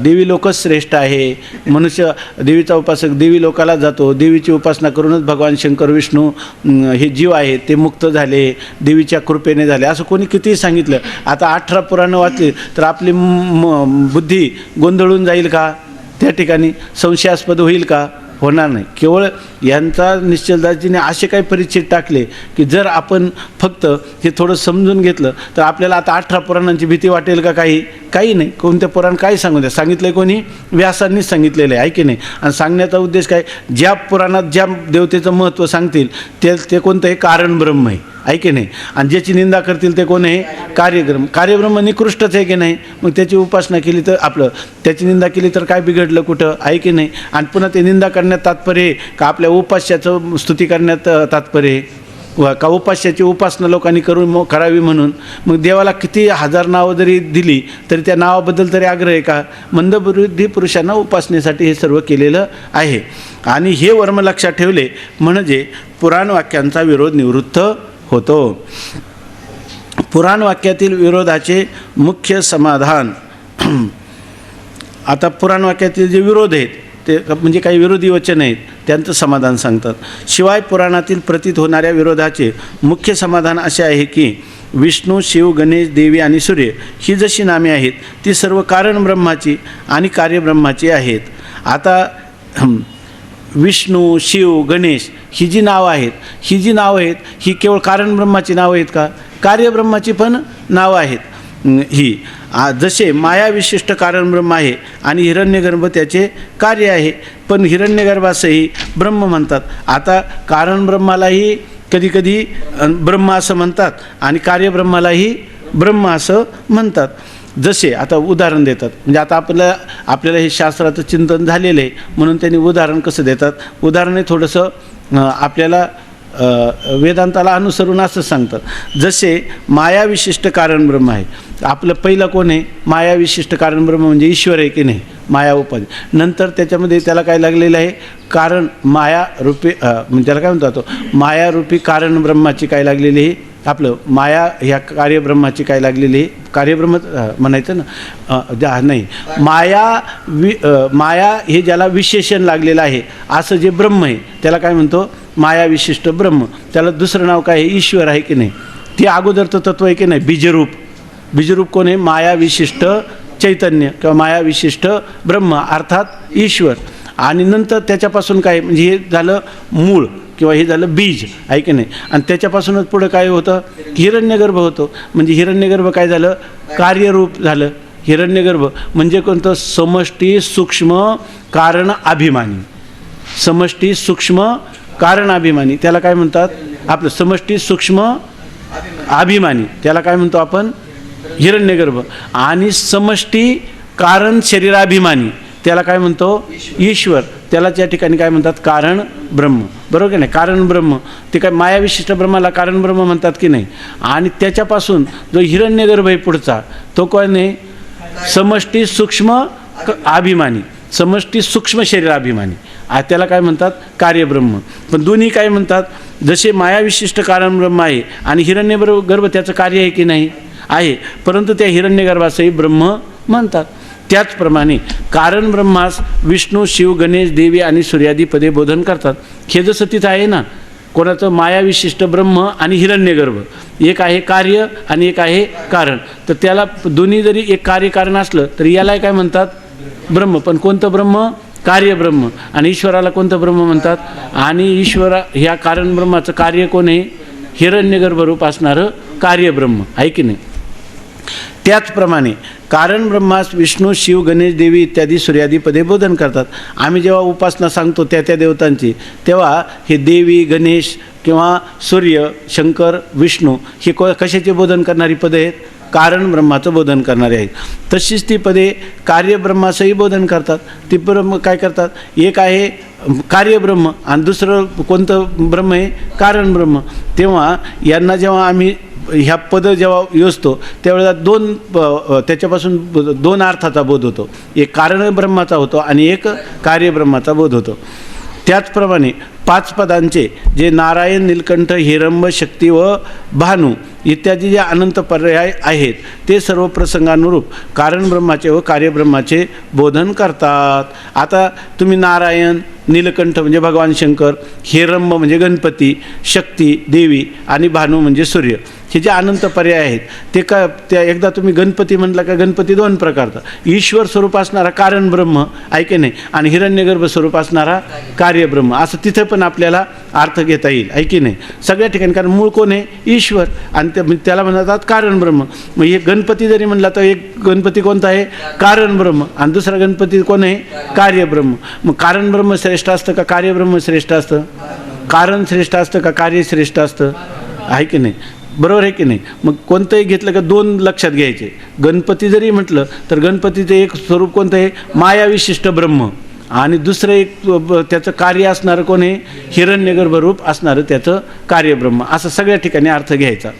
देवी लोकच श्रेष्ठ आहे, मनुष्य देवीचा उपासक देवी लोकाला जातो, देवीची उपासना करूनच भगवान शंकर विष्णू हे जीव आहेत ते मुक्त झाले, देवीच्या कृपेने झाले, असं कोणी कितीही सांगितलं. आता 18 पुराण वाचले तर आपली बुद्धी गोंधळून जाईल का? त्या ठिकाणी संशयास्पद होईल का? होणार नाही. केवळ यांचा निश्चलदासजीने असे काही परिच्छेद टाकले की जर आपण फक्त हे थोडं समजून घेतलं तर आपल्याला आता 18 पुराणांची भीती वाटेल का? काही नाही. कोणत्या पुराण काही सांगू द्या, सांगितलं आहे कोणी? व्यासांनीच सांगितलेलं आहे की नाही. आणि सांगण्याचा उद्देश काय? ज्या पुराणात ज्या देवतेचं महत्त्व सांगतील ते कोणतं आहे? कारण ब्रह्म आहे की नाही. आणि ज्याची निंदा करतील ते कोण आहे? कार्यब्रह्म निकृष्टच आहे की नाही. मग त्याची उपासना केली तर त्याची निंदा केली तर काय बिघडलं कुठं? आहे की नाही. आणि पुन्हा ते निंदा करण्यात तात्पर्य का आपल्या उपास्याचं स्तुती करण्यात तात्पर्य का उपास्याची उपासना लोकांनी करावी म्हणून? मग देवाला किती 1000 नावं जरी दिली तरी त्या नावाबद्दल तरी आग्रह आहे का? मंदबुद्धी पुरुषांना उपासनेसाठी हे सर्व केलेलं आहे. आणि हे वर्म लक्षात ठेवले म्हणजे पुराण वाक्यांचा विरोध निवृत्त होतो. पुराण वाक्यातील विरोधाचे मुख्य समाधान. आता पुराण वाक्यातील जे विरोध आहेत ते म्हणजे काही विरोधी वचन आहेत त्यांचं समाधान सांगतात. शिवाय पुराणातील प्रतीत होणाऱ्या विरोधाचे मुख्य समाधान असे आहे की विष्णू, शिव, गणेश, देवी आणि सूर्य ही जशी नामे आहेत ती सर्व कारण ब्रह्माची आणि कार्यब्रह्माची आहेत. आता विष्णू, शिव, गणेश ही जी नावं आहेत, ही केवळ कारण ब्रह्माची नावं आहेत का? कार्यब्रह्माची पण नावं आहेत. जसे माया विशिष्ट कारण ब्रह्म आहे आणि हिरण्यगर्भ त्याचे कार्य आहे, पण हिरण्यगर्भासही ब्रह्म म्हणतात. आता कारण ब्रह्मालाही कधीकधी ब्रह्म असं म्हणतात आणि कार्यब्रह्मालाही ब्रह्म असं म्हणतात. जसे आता उदाहरण देतात, म्हणजे आता आपल्याला हे शास्त्राचं चिंतन झालेलं आहे म्हणून त्यांनी उदाहरण कसं देतात. उदाहरण हे थोडंसं आपल्याला वेदांताला अनुसरून असं सांगतात. जसे माया विशिष्ट कारण ब्रह्म आहे, आपलं पहिलं कोण आहे? माया विशिष्ट कारण ब्रह्म म्हणजे ईश्वर आहे की नाही, माया उपाधी. नंतर त्याच्यामध्ये त्याला काय लागलेलं आहे? कारण माया रूपी म्हणजे त्याला काय म्हणतो, मायारूपी कारण ब्रह्माची काय लागलेली आहे? आपलं माया ह्या कार्यब्रह्माची काय लागलेली आहे? कार्यब्रह्म म्हणायचं ना, नाही, माया हे ज्याला विशेषण लागलेलं आहे असं जे ब्रह्म आहे त्याला काय म्हणतो? माया विशिष्ट ब्रह्म. त्याला दुसरं नाव काय आहे? ईश्वर आहे की नाही. ते अगोदरचं तत्व आहे की नाही, बीजरूप कोण आहे? माया विशिष्ट चैतन्य किंवा माया विशिष्ट ब्रह्म अर्थात ईश्वर. आणि नंतर त्याच्यापासून काय, म्हणजे हे झालं मूळ किंवा हे झालं बीज आहे की नाही. आणि त्याच्यापासूनच पुढं काय होतं? हिरण्यगर्भ होतो. म्हणजे हिरण्यगर्भ काय झालं? कार्यरूप झालं. हिरण्यगर्भ म्हणजे कोणतं? समष्टी सूक्ष्म कारण अभिमानी. समष्टी सूक्ष्म कारण अभिमानी त्याला काय म्हणतात? आपलं समष्टी सूक्ष्म अभिमानी त्याला काय म्हणतो आपण? हिरण्यगर्भ. आणि समष्टी कारण शरीराभिमानी त्याला काय म्हणतो? ईश्वर. त्याला त्या ठिकाणी काय म्हणतात? कारण ब्रह्म. बरोबर की नाही? कारण ब्रह्म ते काय माया विशिष्ट ब्रह्माला कारण ब्रह्म म्हणतात की नाही. आणि त्याच्यापासून जो हिरण्यगर्भ आहे पुढचा तो कोण आहे? समष्टी सूक्ष्म अभिमानी, समष्टी सूक्ष्म शरीराभिमानी त्याला काय म्हणतात? कार्यब्रह्म. पण दोन्ही काय म्हणतात? जसे माया विशिष्ट कारण ब्रह्म आहे आणि हिरण्यगर्भ त्याचं कार्य आहे की नाही? आहे, परंतु त्या हिरण्यगर्भासही ब्रह्म म्हणतात. त्याचप्रमाणे कारण ब्रह्मास विष्णू, शिव, गणेश, देवी आणि सूर्यादी पदे बोधन करतात. हे जसं तिथं आहे ना, कोणाचं? माया विशिष्ट ब्रह्म आणि हिरण्यगर्भ, एक आहे कार्य आणि एक आहे कारण. तर त्याला दोन्ही जरी एक कार्यकारण असलं तरी याला काय म्हणतात? ब्रह्म. पण कोणतं ब्रह्म? कार्यब्रह्म. आणि ईश्वराला कोणतं ब्रह्म म्हणतात? आणि ईश्वरा ह्या कारण ब्रह्माचं कार्य कोण आहे? हिरण्यगर्भ रूप असणारं कार्यब्रह्म आहे की नाही. त्याचप्रमाणे कारण ब्रह्मास विष्णू, शिव, गणेश, देवी इत्यादी सूर्यादी पदे बोधन करतात. आम्ही जेव्हा उपासना सांगतो त्या देवतांची, तेव्हा हे देवी, गणेश किंवा सूर्य, शंकर, विष्णू ही कशाचे बोधन करणारी पदे आहेत? कारण ब्रह्माचं बोधन करणारे आहेत. तशीच ती पदे कार्यब्रह्माचंही बोधन करतात. ती ब्रह्म काय करतात? एक आहे कार्यब्रह्म आणि दुसरं कोणतं ब्रह्म आहे? कारण ब्रह्म. तेव्हा यांना जेव्हा आम्ही ह्या पद जेव्हा योजतो त्यावेळेला त्याच्यापासून दोन अर्थाचा बोध होतो. एक कारण ब्रह्माचा होतो आणि एक कार्यब्रह्माचा बोध होतो. त्याचप्रमाणे 5 पदांचे जे नारायण, नीलकंठ, हिरंब, शक्ती व भानू इत्यादी जे अनंत पर्याय आहेत ते सर्व प्रसंगानुरूप कारण ब्रह्माचे व कार्यब्रह्माचे बोधन करतात. आता तुम्ही नारायण, नीलकंठ म्हणजे भगवान शंकर, हिरंब म्हणजे गणपती, शक्ती देवी आणि भानू म्हणजे सूर्य हे जे अनंत पर्याय आहेत ते त्या एकदा तुम्ही गणपती म्हटलं का, गणपती 2 प्रकारचा, ईश्वर स्वरूप असणारा कारण ब्रह्म ऐके नाही आणि हिरण्यगर्भ स्वरूप असणारा कार्यब्रह्म, असं तिथे पण आपल्याला अर्थ घेता येईल ऐकी नाही सगळ्या ठिकाणी. कारण मूळ कोण आहे? ईश्वर. आणि त्याला म्हणतात कारण ब्रह्म. मग हे गणपती जरी म्हणला तर एक गणपती कोणता आहे? कारण ब्रह्म. आणि दुसरा गणपती कोण आहे? कार्यब्रह्म. मग कारण ब्रह्म श्रेष्ठ असतं का कार्यब्रह्म श्रेष्ठ असतं? कारण श्रेष्ठ असतं का कार्य श्रेष्ठ असतं? आहे की नाही? बरोबर आहे की नाही? मग कोणतंही घेतलं का 2 लक्षात घ्यायचे. गणपती जरी म्हटलं तर गणपतीचं एक स्वरूप कोणतं आहे? माया विशिष्ट ब्रह्म. आणि दुसरं एक त्याचं कार्य असणारं कोण आहे? हिरण्यगर्भ रूप असणारं त्याचं कार्यब्रह्म. असं सगळ्या ठिकाणी अर्थ घ्यायचा.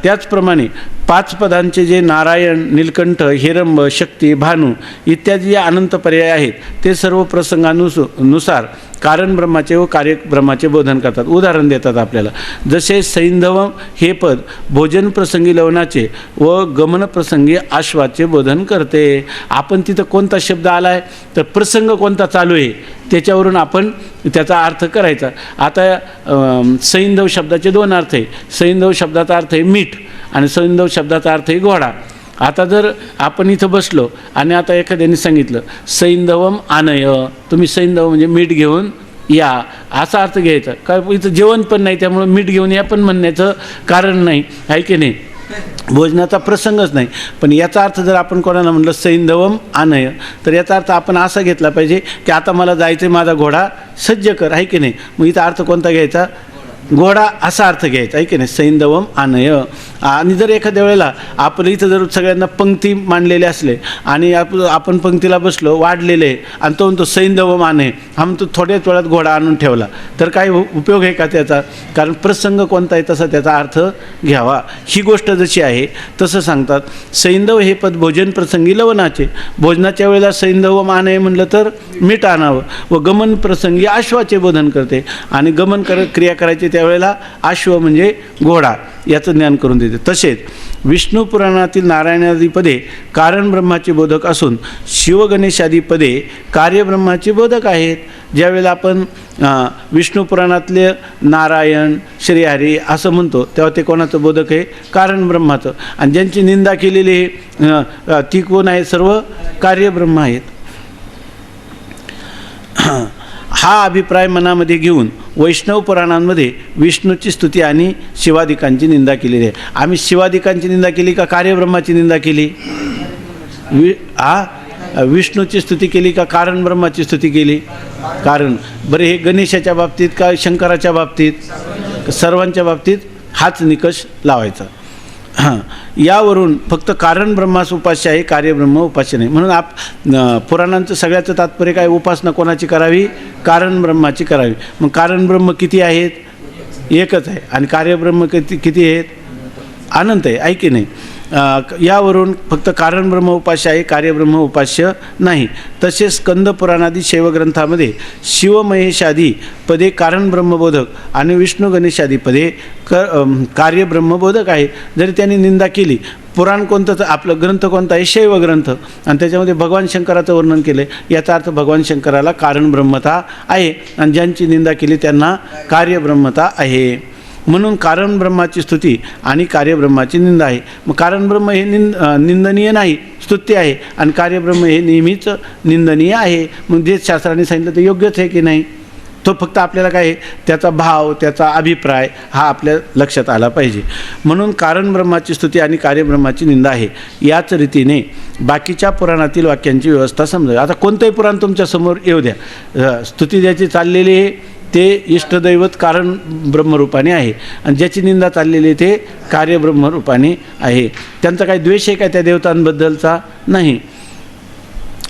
त्याचप्रमाणे 5 पदांचे जे नारायण, नीलकंठ, हिरंब, शक्ती, भानू इत्यादी जे अनंत पर्याय आहेत ते सर्व प्रसंगानुसार कारण ब्रह्माचे व कार्य ब्रह्माचे बोधन करतात. उदाहरण देतात आपल्याला. जसे सैंधव हे पद भोजन प्रसंगी लवणाचे व गमन प्रसंगी आश्वाचे बोधन करते. आपण तिथं कोणता शब्द आला आहे तर प्रसंग कोणता चालू आहे त्याच्यावरून आपण त्याचा अर्थ करायचा. आता सैंधव शब्दाचे 2 अर्थ आहे. सैंधव शब्दाचा अर्थ आहे मीठ आणि सैंधव शब्दाचा अर्थ आहे घोडा. आता जर आपण इथं बसलो आणि आता एखाद्याने सांगितलं सैंधवम आनय, तुम्ही सैंधव म्हणजे मीठ घेऊन या, असा अर्थ घ्यायचा. काय इथं जेवण पण नाही, त्यामुळं मीठ घेऊन या पण म्हणण्याचं कारण नाही, आहे की नाही, भोजनाचा प्रसंगच नाही. पण याचा अर्थ जर आपण कोणाला म्हटलं सैंधवम आनय, तर याचा अर्थ आपण असा घेतला पाहिजे की आता मला जायचं, माझा घोडा सज्ज कर, आहे की नाही. मग इथं अर्थ कोणता घ्यायचा, घोडा असा अर्थ घ्यायचा, आहे की नाही, सैंधवम आनय. आणि जर एखाद्या वेळेला आपलं इथं जर सगळ्यांना पंक्ती मांडलेले असले आणि आपण पंक्तीला बसलो वाढलेले आणि तो म्हणतो सैंधवम आनय, हा म्हणतो थोड्याच वेळात घोडा आणून ठेवला, तर काय उपयोग आहे का त्याचा, कारण प्रसंग कोणता आहे तसा त्याचा अर्थ घ्यावा. ही गोष्ट जशी आहे तसं सांगतात. सैंधव हे पद भोजन प्रसंगी लवणाचे, भोजनाच्या वेळेला सैंधवम आनय म्हणलं तर मीठ आणावं, व गमन प्रसंगी अश्वाचे बोधन करते, आणि गमन क्रिया करायची त्यावेळेला अश्व म्हणजे घोडा याचं ज्ञान करून देते. तसेच विष्णू पुराणातील नारायणादी पदे कारण ब्रह्माचे बोधक असून शिवगणेशादी पदे कार्यब्रह्माचे बोधक आहेत. ज्यावेळेला आपण विष्णू पुराणातले नारायण श्रीहरी असं म्हणतो तेव्हा ते कोणाचं बोधक आहे, कारण ब्रह्माचं. आणि ज्यांची निंदा केलेली ती कोण आहे, सर्व कार्यब्रह्म आहेत. हा अभिप्राय मनामध्ये घेऊन वैष्णव पुराणांमध्ये विष्णूची स्तुती आणि शिवादिकांची निंदा केलेली आहे. आम्ही शिवादिकांची निंदा केली का कार्यब्रह्माची निंदा केली? विष्णूची स्तुती केली का कारण ब्रह्माची स्तुती केली? कारण. बरं, हे गणेशाच्या बाबतीत का शंकराच्या बाबतीत? सर्वांच्या बाबतीत हाच निकष लावायचा. यावरून फक्त कारण ब्रह्मास उपास्य आहे, कार्यब्रह्म उपास्य नाही. म्हणून पुराणांचं सगळ्याचं तात्पर्य काय, उपासना कोणाची करावी, कारण ब्रह्माची करावी. मग कारण ब्रह्म किती आहेत? एकच आहे. आणि कार्यब्रह्म किती आहेत? अनंत आहे, की नाही. यावरून फक्त कारण ब्रह्म उपास्य आहे, कार्यब्रह्म उपास्य नाही. तसेच स्कंद पुराणादी शैवग्रंथामध्ये शिवमहेशादी पदे कारण ब्रह्मबोधक आणि विष्णू गणेशादी पदे कार्यब्रह्मबोधक आहे. जरी त्यांनी निंदा केली, पुराण कोणतं, आपलं ग्रंथ कोणता आहे, शैवग्रंथ, आणि त्याच्यामध्ये भगवान शंकराचं वर्णन केलं आहे, याचा अर्थ भगवान शंकराला कारण ब्रह्मता आहे, आणि ज्यांची निंदा केली त्यांना कार्यब्रह्मता आहे. म्हणून कारण ब्रह्माची स्तुती आणि कार्यब्रह्माची निंदा आहे. मग कारण ब्रह्म हे निंदनीय नाही, स्तुत्य आहे, आणि कार्यब्रह्म हे नेहमीच निंदनीय आहे. मग जे शास्त्राने सांगितलं ते योग्यच आहे की नाही. तो फक्त आपल्याला काय, त्याचा भाव, त्याचा अभिप्राय हा आपल्या लक्षात आला पाहिजे. म्हणून कारण ब्रह्माची स्तुती आणि कार्यब्रह्माची निंदा आहे. याच रीतीने बाकीच्या पुराणातील वाक्यांची व्यवस्था समजा. आता कोणतंही पुराण तुमच्यासमोर येऊ द्या, स्तुती ज्याची चाललेली आहे ते इष्टदैवत कारण ब्रह्मरूपाने आहे, आणि ज्याची निंदा चाललेली ते कार्यब्रह्मरूपाने आहे. त्यांचा काही द्वेष आहे का त्या देवतांबद्दलचा? नाही.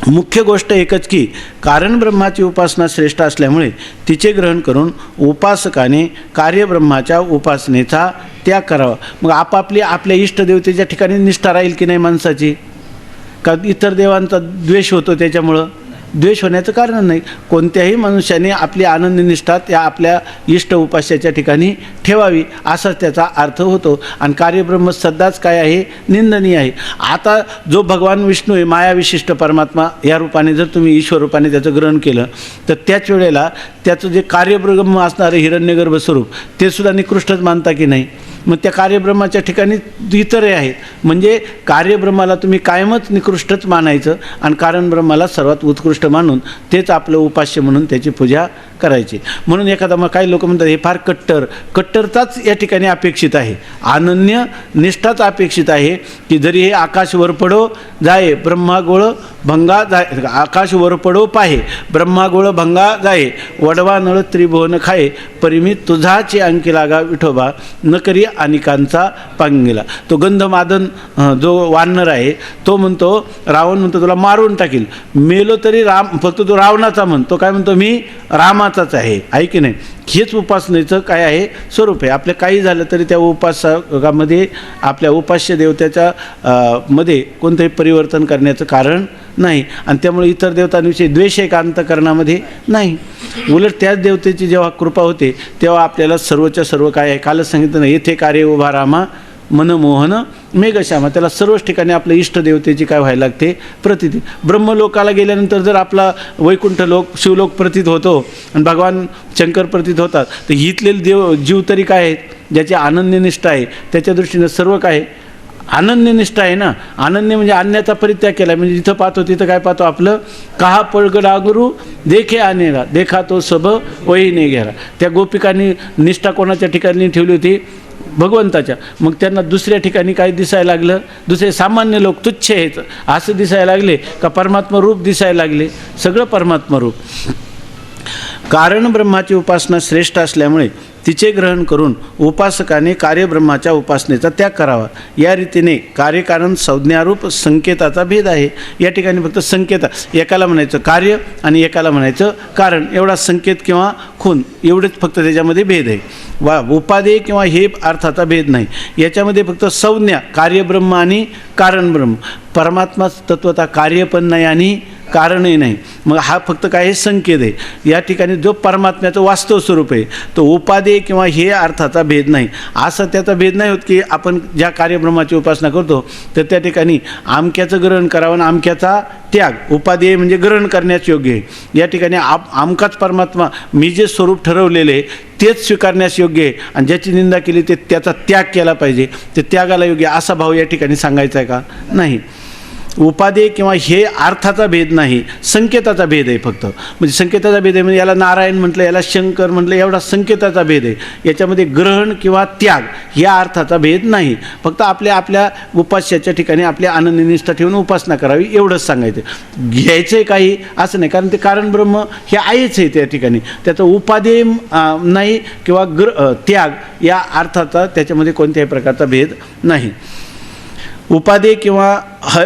मुख्य गोष्ट एकच की कारण ब्रह्माची उपासना श्रेष्ठ असल्यामुळे तिचे ग्रहण करून उपासकाने कार्यब्रह्माच्या उपासनेचा त्याग करावा. मग आपापली आपल्या इष्टदेवतेच्या ठिकाणी निष्ठा राहील की नाही माणसाची? का इतर देवांचा द्वेष होतो त्याच्यामुळं? द्वेष होण्याचं कारण नाही. कोणत्याही मनुष्याने आपली आनंदनिष्ठा त्या आपल्या इष्ट उपास्याच्या ठिकाणी ठेवावी, असाच त्याचा अर्थ होतो. आणि कार्यब्रह्म सदाच काय आहे, निंदनीय आहे. आता जो भगवान विष्णू आहे, मायाविशिष्ट परमात्मा, या रूपाने जर तुम्ही ईश्वर रूपाने त्याचं ग्रहण केलं तर त्याच वेळेला त्याचं जे कार्यब्रह्म असणारं हिरण्यगर्भ स्वरूप ते सुद्धा निकृष्टच मानता की नाही? मग त्या कार्यब्रह्माच्या ठिकाणी इतरही आहेत. म्हणजे कार्यब्रह्माला तुम्ही कायमच निकृष्टच मानायचं आणि कारण ब्रह्माला सर्वात उत्कृष्ट मानून तेच आपलं उपास्य म्हणून त्याची पूजा करायची. म्हणून एखादा मग काही लोक म्हणतात हे फार कट्टरताच या ठिकाणी अपेक्षित आहे, अनन्य निष्ठाच अपेक्षित आहे की जरी हे आकाश वर पडो जाये ब्रह्मागोळ भंगा जाय, आकाश वर पडो पाहे ब्रह्मागोळ भंगा जाये, वडवा नळ त्रिभुवन खाये परिमी तुझाची अंकी लागा विठोबा न करी अनिकांचा पांगिला. तो गंधमादन जो वानर आहे तो म्हणतो, रावण म्हणतो तुला मारून टाकील, मेलो तरी राम, फक्त तो रावणाचा म्हणतो, काय म्हणतो मी रामाचाच आहे की नाही. हेच उपासनेचं काय आहे, स्वरूप आहे. आपलं काही झालं तरी त्या उपासकामध्ये आपल्या उपास्य देवतेच्या मध्ये कोणतंही परिवर्तन करण्याचं कारण नाही. आणि त्यामुळे इतर देवतांविषयी द्वेष एक अंतकरणामध्ये नाही. उलट त्याच देवतेची जेव्हा कृपा होते तेव्हा आपल्याला सर्वच्या सर्व काय आहे, कालच सांगितलं ना, येथे कार्य उभा रामा मनमोहन मेघश्यामा. त्याला सर्वच ठिकाणी आपल्या इष्टदेवतेची काय व्हायला लागते, प्रतीती. ब्रह्मलोकाला गेल्यानंतर जर आपला वैकुंठ लोक शिवलोक प्रतीत होतो आणि भगवान शंकर प्रतीत होतात, तर इथले जीव तरी काय आहेत, ज्याची अनन्यनिष्ठा आहे त्याच्या दृष्टीनं सर्व काय अनन्यनिष्ठा आहे ना. अनन्य म्हणजे अन्याचा परित्याग केला, म्हणजे जिथं पाहतो तिथं काय पाहतो आपलं, कहा पळगडा गुरु देखे आनेला देखा तो सब वही नाही घ्याला. त्या गोपिकांनी निष्ठा कोणाच्या ठिकाणी ठेवली होती, भगवंताच्या. मग त्यांना दुसऱ्या ठिकाणी काय दिसायला लागलं, दुसरे सामान्य लोक तुच्छ आहेत असं दिसायला लागले का परमात्मा रूप दिसायला लागले, सगळं परमात्मा रूप. कारण ब्रह्माची उपासना श्रेष्ठ असल्यामुळे तिचे ग्रहण करून उपासकाने कार्यब्रह्माच्या उपासनेचा त्याग करावा. या रीतीने कार्यकारण संज्ञारूप संकेताचा भेद आहे. या ठिकाणी फक्त संकेता, एकाला म्हणायचं कार्य आणि एकाला म्हणायचं कारण, एवढा संकेत किंवा खून एवढेच फक्त त्याच्यामध्ये भेद आहे. उपादेय किंवा हे अर्थाचा भेद नाही. याच्यामध्ये फक्त संज्ञा, कार्यब्रह्म आणि कारणब्रह्म. परमात्मा तत्वता कार्य पण नाही आणि कारणही नाही. मग हा फक्त काय, हे संकेत आहे. या ठिकाणी जो परमात्म्याचं वास्तव स्वरूप आहे तो उपादेय किंवा हे अर्थाचा भेद नाही. असं त्याचा भेद नाही होत की आपण ज्या कार्यब्रह्माची उपासना करतो तर त्या ठिकाणी आमक्याचं ग्रहण करावं आणि आमक्याचा त्याग. उपादेय म्हणजे ग्रहण करण्यास योग्य आहे. या ठिकाणी आमकाच परमात्मा मी जे स्वरूप ठरवलेले आहे तेच स्वीकारण्यास योग्य आहे आणि ज्याची निंदा केली ते त्याचा त्याग केला पाहिजे, ते त्यागाला योग्य असा भाव या ठिकाणी सांगायचा आहे का, नाही. उपादेय किंवा हे अर्थाचा भेद नाही, संकेताचा भेद आहे फक्त. म्हणजे संकेताचा भेद आहे म्हणजे याला नारायण म्हटलं, याला शंकर म्हटलं, एवढा संकेताचा भेद आहे. याच्यामध्ये ग्रहण किंवा त्याग या अर्थाचा भेद नाही. फक्त आपल्या उपास्याच्या ठिकाणी आपल्या अनन्यनिष्ठा ठेवून उपासना करावी एवढंच सांगायचं. घ्यायचं आहे काही असं नाही, कारण ते कारण ब्रह्म हे आहेच आहे त्या ठिकाणी. त्याचं उपादेय नाही किंवा त्याग या अर्थाचा त्याच्यामध्ये कोणत्याही प्रकारचा भेद नाही. उपादेय किंवा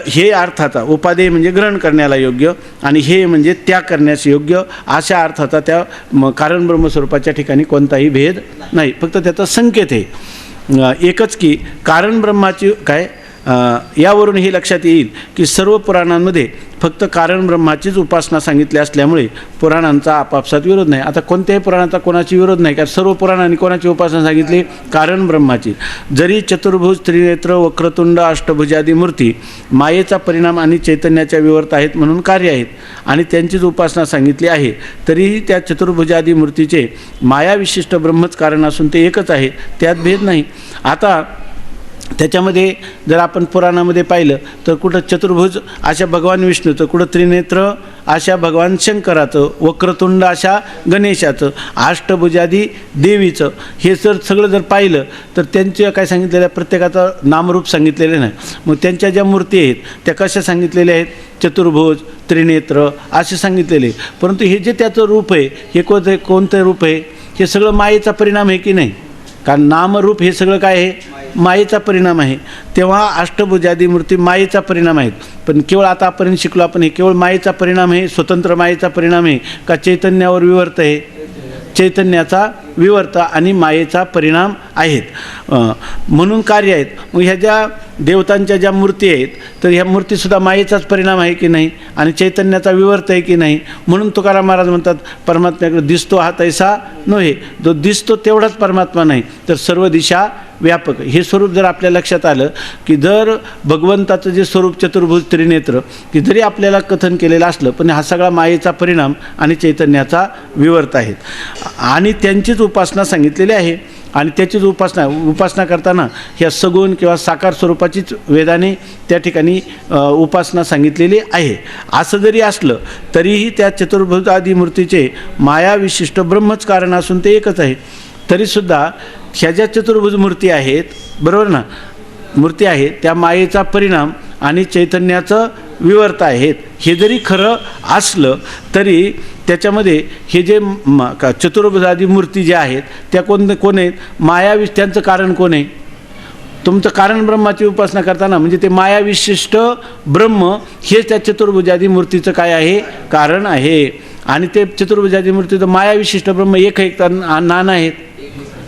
हे अर्थाचा, उपादेय म्हणजे ग्रहण करण्याला योग्य आणि हे म्हणजे त्याग करण्यास योग्य, अशा अर्थाचा त्या कारण ब्रह्मस्वरूपाच्या ठिकाणी कोणताही भेद नाही, फक्त त्याचा संकेत आहे. एकच की कारण ब्रह्माची काय, यावरून हे लक्षात येईल की सर्व पुराणांमध्ये फक्त कारण ब्रह्माचीच उपासना सांगितली असल्यामुळे पुराणांचा आपापसात विरोध नाही. आता कोणत्याही पुराणाचा कोणाची विरोध नाही, कारण सर्व पुराणांनी कोणाची उपासना सांगितली, कारण ब्रह्माची. जरी चतुर्भुज, त्रिनेत्र, वक्रतुंड, अष्टभुजादी मूर्ती मायेचा परिणाम आणि चैतन्याच्या विवर्त आहेत म्हणून कार्य आहेत आणि त्यांचीच उपासना सांगितली आहे, तरीही त्या चतुर्भुजादी मूर्तीचे मायाविशिष्ट ब्रह्मच कारण असून ते एकच आहे, त्यात भेद नाही. आता त्याच्यामध्ये जर आपण पुराणामध्ये पाहिलं तर कुठं चतुर्भुज अशा भगवान विष्णूचं, कुठं त्रिनेत्र अशा भगवान शंकराचं, वक्रतुंड अशा गणेशाचं, अष्टभुजादी देवीचं, हे सगळं जर पाहिलं तर त्यांच्या काय सांगितलेलं आहे, प्रत्येकाचं नामरूप सांगितलेलं नाही. मग त्यांच्या ज्या मूर्ती आहेत त्या कशा सांगितलेल्या आहेत, चतुर्भुज, त्रिनेत्र असे सांगितलेले. परंतु हे जे त्याचं रूप आहे हे कोणतं रूप आहे, हे सगळं मायेचा परिणाम आहे की नाही, कारण नामरूप हे सगळं काय आहे, मायेचा परिणाम आहे. तेव्हा अष्टभुजादी मूर्ती मायेचा परिणाम आहेत. पण केवळ आतापर्यंत शिकलो आपण, हे केवळ मायेचा परिणाम आहे, स्वतंत्र मायेचा परिणाम आहे का चैतन्यावर विवर्त आहे, चैतन्याचा विवर्त आणि मायेचा परिणाम आहेत म्हणून कार्य आहेत. मग ह्या ज्या देवतांच्या ज्या मूर्ती आहेत तर ह्या मूर्तीसुद्धा मायेचाच परिणाम आहे की नाही आणि चैतन्याचा विवर्त आहे की नाही. म्हणून तुकाराम महाराज म्हणतात परमात्म्याकडे दिसतो हा तैसा नव्हे, जो दिसतो तेवढाच परमात्मा नाही तर सर्व दिशा व्यापक. हे स्वरूप जर आपल्या लक्षात आलं की जर भगवंताचं जे स्वरूप चतुर्भुज, त्रिनेत्र की जरी आपल्याला कथन केलेलं असलं पण हा सगळा मायेचा परिणाम आणि चैतन्याचा विवर्त आहेत आणि त्यांचीच उपासना सांगितलेली आहे. आणि त्याचीच उपासना करताना ह्या सगुण किंवा साकार स्वरूपाचीच वेदाने त्या ठिकाणी उपासना सांगितलेली आहे. असं जरी असलं तरीही त्या चतुर्भुजादी मूर्तीचे मायाविशिष्ट ब्रह्मच कारण असून ते एकच आहे. तरीसुद्धा ह्या ज्या चतुर्भुज मूर्ती आहेत, बरोबर ना, मूर्ती आहेत त्या मायेचा परिणाम आणि चैतन्याचं विवर्त आहेत. हे जरी खरं असलं तरी त्याच्यामध्ये हे जे चतुर्भुजादी मूर्ती ज्या आहेत त्या कोण आहेत, त्यांचं कारण कोण आहे, तुमचं कारण ब्रह्माची उपासना करताना म्हणजे ते मायाविशिष्ट ब्रह्म हेच त्या चतुर्भुजादी मूर्तीचं काय आहे, कारण आहे. आणि ते चतुर्भुजादी मूर्तीचं मायाविशिष्ट ब्रह्म एक नाना आहेत,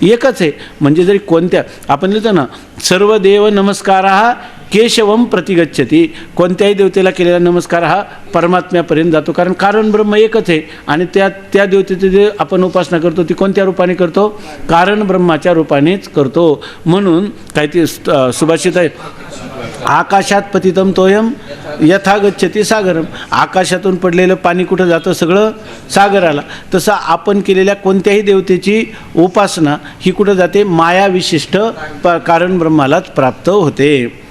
एकच आहे. म्हणजे जरी कोणत्या आपण लिहितो ना, सर्व देव नमस्कारः केशवम प्रतिगच्छति, कोणत्याही देवतेला केलेला नमस्कार हा परमात्म्यापर्यंत जातो, कारण कारण ब्रह्म एकच आहे. आणि त्या देवतेची जे आपण उपासना करतो ती कोणत्या रूपाने करतो, कारण ब्रह्माच्या रूपानेच करतो. म्हणून काय ते सुभाषित आहे, आकाशात पतितम तोयम यथा गच्छति सागरम, आकाशातून पडलेलं पाणी कुठं जातं, सगळं सागराला. तसं आपण केलेल्या कोणत्याही देवतेची उपासना ही कुठं जाते, मायाविशिष्ट कारण ब्रह्मालाच प्राप्त होते.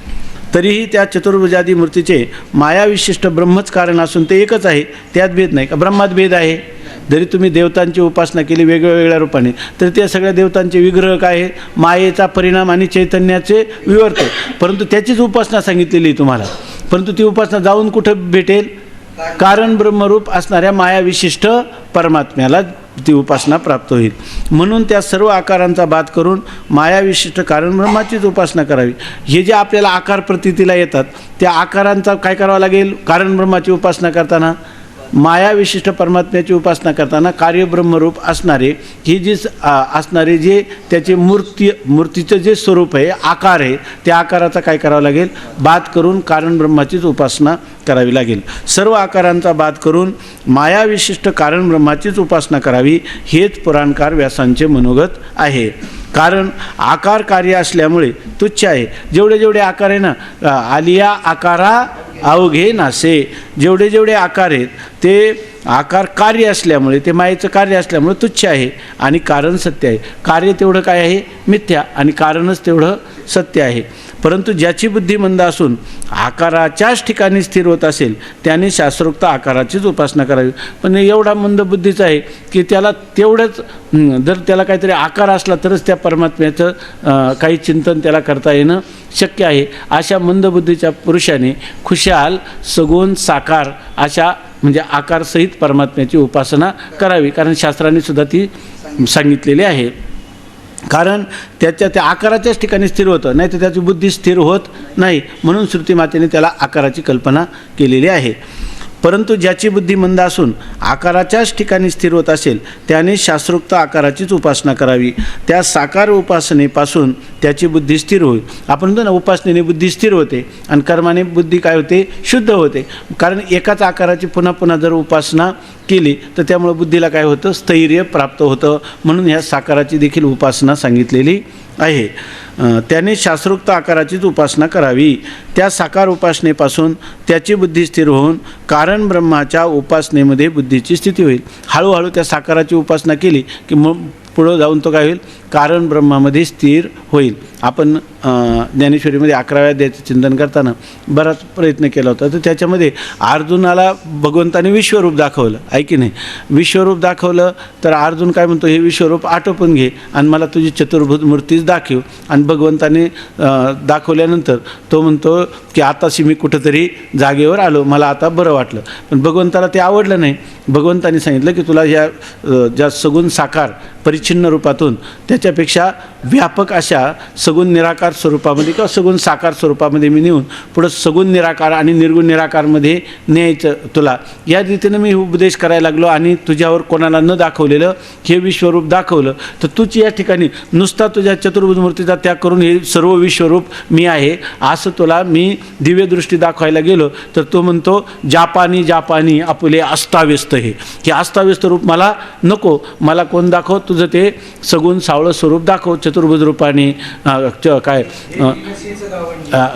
तरीही त्या चतुर्भुजादी मूर्तीचे मायाविशिष्ट ब्रह्मच कारण असून ते एकच आहे, त्यात भेद नाही का? ब्रह्मात भेद आहे. जरी तुम्ही देवतांची उपासना केली वेगवेगळ्या रूपाने, तर त्या सगळ्या देवतांचे विग्रह काय आहे? मायेचा परिणाम आणि चैतन्याचे विवर्त. परंतु त्याचीच उपासना सांगितलेली आहे तुम्हाला. परंतु ती उपासना जाऊन कुठं भेटेल? कारण ब्रह्मरूप असणाऱ्या मायाविशिष्ट परमात्म्याला ती उपासना प्राप्त होईल. म्हणून त्या सर्व आकारांचा बाद करून मायाविशिष्ट कारण ब्रह्माचीच उपासना करावी. हे जे आपल्याला आकार प्रतीतीला येतात, त्या आकारांचा काय करावं लागेल? कारण ब्रह्माची उपासना करताना, मायाविशिष्ट परमात्म्याची उपासना करताना कार्यब्रह्मरूप असणारे ही जी असणारे जे त्याचे मूर्तीचं जे स्वरूप आहे, आकार आहे, त्या आकाराचा काय करावं लागेल? बाद करून कारण ब्रह्माचीच उपासना करावी लागेल. सर्व आकारांचा बाद करून मायाविशिष्ट कारण ब्रह्माचीच उपासना करावी, हेच पुराणकार व्यासांचे मनोगत आहे. कारण आकार कार्य असल्यामुळे तुच्छ आहे. जेवढे जेवढे आकार आहे ना, आलिया आकारा अवघे नासे, जेवढे जेवढे आकार आहेत ते आकार कार्य असल्यामुळे, ते मायेचं कार्य असल्यामुळे तुच्छ आहे. आणि कारण सत्य आहे. कार्य तेवढं काय आहे? मिथ्या. आणि कारणच तेवढं सत्य आहे. परंतु ज्याची बुद्धी मंद असून आकाराच्याच ठिकाणी स्थिर होत असेल, त्याने शास्त्रोक्त आकाराचीच उपासना करावी. पण एवढा मंद बुद्धीचा आहे की त्याला तेवढंच, जर त्याला काहीतरी आकार असला तरच त्या परमात्म्याचं काही चिंतन त्याला करता येणं शक्य आहे. अशा मंदबुद्धीच्या पुरुषाने खुशाल सगुण साकार अशा म्हणजे आकारसहित परमात्म्याची उपासना करावी. कारण शास्त्रांनी सुद्धा ती सांगितलेली आहे. कारण त्याच्या त्या आकाराच्याच ठिकाणी स्थिर होतं, नाही तर त्याची बुद्धी स्थिर होत नाही. म्हणून श्रुतीमातेने त्याला आकाराची कल्पना केलेली आहे. परंतु ज्याची बुद्धी मंद असून आकाराच्याच ठिकाणी स्थिर होत असेल, त्याने शास्त्रोक्त आकाराचीच उपासना करावी. त्या साकार उपासनेपासून त्याची बुद्धी स्थिर होईल. आपण म्हणतो ना, उपासनेने बुद्धी स्थिर होते आणि कर्माने बुद्धी काय होते? शुद्ध होते. कारण एकाच आकाराची पुन्हा पुन्हा जर उपासना केली तर त्यामुळे बुद्धीला काय होतं? स्थैर्य प्राप्त होतं. म्हणून ह्या साकाराची देखील उपासना सांगितलेली आहे. त्याने शास्त्रोक्त आकाराचीच उपासना करावी. त्या साकार उपासनेपासून त्याची बुद्धी स्थिर होऊन कारण ब्रह्माच्या उपासनेमध्ये बुद्धीची स्थिती होईल. हळूहळू त्या साकाराची उपासना केली की मग पुढं जाऊन तो काय होईल? कारण ब्रह्मामध्ये स्थिर होईल. आपण ज्ञानेश्वरीमध्ये 11व्या अध्यायाचं चिंतन करताना बराच प्रयत्न केला होता. तर त्याच्यामध्ये अर्जुनाला भगवंताने विश्वरूप दाखवलं, आहे की नाही? विश्वरूप दाखवलं तर अर्जुन काय म्हणतो? हे विश्वरूप आटोपून घे आणि मला तुझी चतुर्भुज मूर्तीच दाखव. आणि भगवंताने दाखवल्यानंतर तो म्हणतो की आताशी मी कुठंतरी जागेवर आलो, मला आता बरं वाटलं. पण भगवंताला ते आवडलं नाही. भगवंताने सांगितलं की तुला ह्या ज्या सगुण साकार परिच्छिन्न रूपातून त्याच्यापेक्षा व्यापक अशा सगुण निराकार स्वरूपामध्ये किंवा सगुण साकार स्वरूपामध्ये मी नेऊन पुढं सगुण निराकार आणि निर्गुण निराकारमध्ये न्यायचं तुला. या रीतीनं मी उपदेश करायला लागलो आणि तुझ्यावर कोणाला न दाखवलेलं हे विश्वरूप दाखवलं. तर तूच या ठिकाणी नुसता तुझ्या चतुर्भुज मूर्तीचा त्याग करून हे सर्व विश्वरूप मी आहे असं तुला मी दिव्यदृष्टी दाखवायला गेलो तर तो म्हणतो जापानी जापानी आपुले अस्ताव्यस्त. हे अस्ताव्यस्त रूप मला नको. मला कोण दाखव? तुझं ते सगुण सावळं स्वरूप दाखव चतुर्भुज रूपाने. काय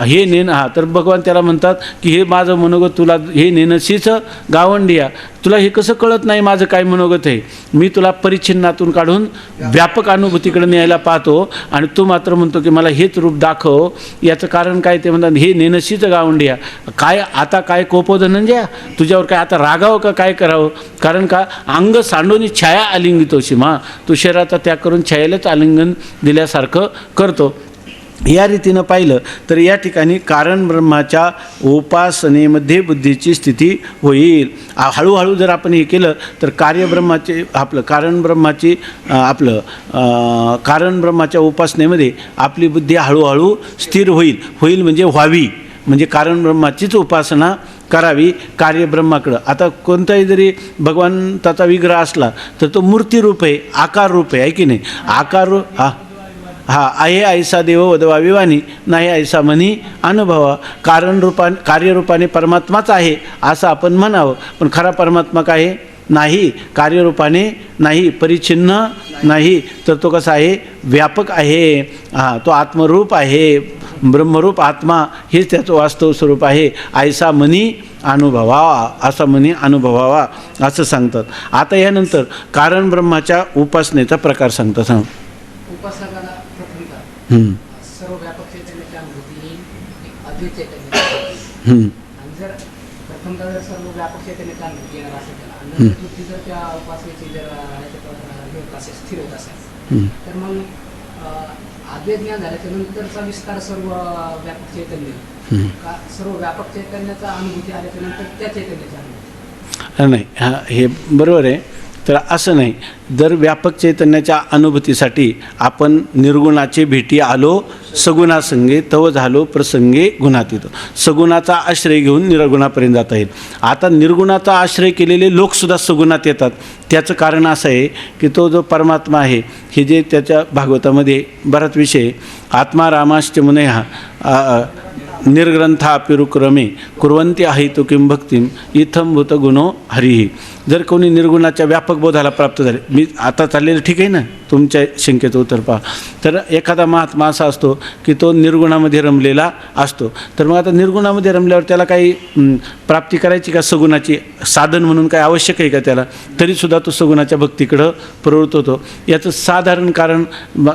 हे नेन. तर भगवान त्याला म्हणतात की हे माझं मनोगत तुला हे नेनशीच गावंडिया, तुला हे कसं कळत नाही माझं काय मनोगत आहे? मी तुला परिच्छिन्नातून काढून व्यापक अनुभूतीकडे न्यायला पाहतो आणि तू मात्र म्हणतो की मला हेच रूप दाखव. याचं कारण काय? ते म्हणतात हे नेनशीच गावंडिया. काय आता काय कोपो धनंजया, तुझ्यावर काय आता रागावं का काय करावं? कारण का अंग सांडून छाया आलिंगितोशी मा, तू शरीराचा त्याग करून छायेलाच आलिंगन दिल्यासारखं करतो. या रीतीनं पाहिलं तर या ठिकाणी कारण ब्रह्माच्या उपासनेमध्ये बुद्धीची स्थिती होईल. हळूहळू जर आपण हे केलं तर कार्यब्रह्माचे कारण ब्रह्माच्या उपासनेमध्ये आपली बुद्धी हळूहळू स्थिर होईल म्हणजे व्हावी. म्हणजे कारण ब्रह्माचीच उपासना करावी कार्यब्रह्माकडं. आता कोणताही जरी भगवंताचा विग्रह असला तर तो मूर्तीरूप आहे, आकार रूप आहे की नाही? आकार आहे ऐसा देव वदवावी वाणी, नाही ऐसा मनी अनुभवा. कार्यरूपाने परमात्माच आहे असं आपण म्हणावं, पण खरा परमात्मा काय आहे? नाही, कार्यरूपाने नाही, परिच्छिन्न नाही, तर तो कसा आहे? व्यापक आहे. तो आत्मरूप आहे, ब्रह्मरूप आत्मा हेच त्याचं वास्तव स्वरूप आहे. ऐसा मनी अनुभवावा, असा मनी अनुभवावा असं सांगतात. आता यानंतर कारण ब्रह्माच्या उपासनेचा प्रकार सांगतात. उपासकाला पृथ्वीका सर्व व्यापक चैतन्याची अनुभूती ही एक जे चैतन्य हं. आणि जर प्रथमतः जर सर्व व्यापक चैतन्याचा अनुभूती येणार असेल त्याला आणि नंतर बुद्धी जर त्या उपासनेची जर हे होत असेल स्थिर होत असेल तर मग आद्य ज्ञान झाल्याच्या नंतरचा विस्तार सर्व व्यापक चैतन्य का सर्व व्यापक चैतन्याचा अनुभूती आल्याच्या नंतर त्या चैतन्याची अनुभूती नाही हे बरोबर आहे. तर असं नाही, जर व्यापक चैतन्याच्या अनुभूतीसाठी आपण निर्गुणाचे भेटी आलो सगुणासंगे तव झालो प्रसंगे गुणातीत. सगुणाचा आश्रय घेऊन निर्गुणापर्यंत जाता येईल. आता निर्गुणाचा आश्रय केलेले लोकसुद्धा सगुणात येतात. त्याचं कारण असं आहे की तो जो परमात्मा आहे, हे जे त्याच्या भागवतामध्ये बराच विषय, आत्मा रामाश्च मुनयः निर्ग्रंथापिरुक्रमे कुर्वन्ति अहितु किं भक्तिम इथं भूत गुणो हरिही. जर कोणी निर्गुणाच्या व्यापक बोधाला प्राप्त झाले, मी आता चाललेलं ठीक आहे ना, तुमच्या शंकेचं उत्तर पहा. तर एखादा महात्मा असा असतो की तो निर्गुणामध्ये रमलेला असतो. तर मग आता निर्गुणामध्ये रमल्यावर त्याला काही प्राप्ती करायची का सगुणाची, साधन म्हणून काय आवश्यक आहे का त्याला, तरीसुद्धा तो सगुणाच्या भक्तीकडं प्रवृत्त होतो. याचं साधारण कारण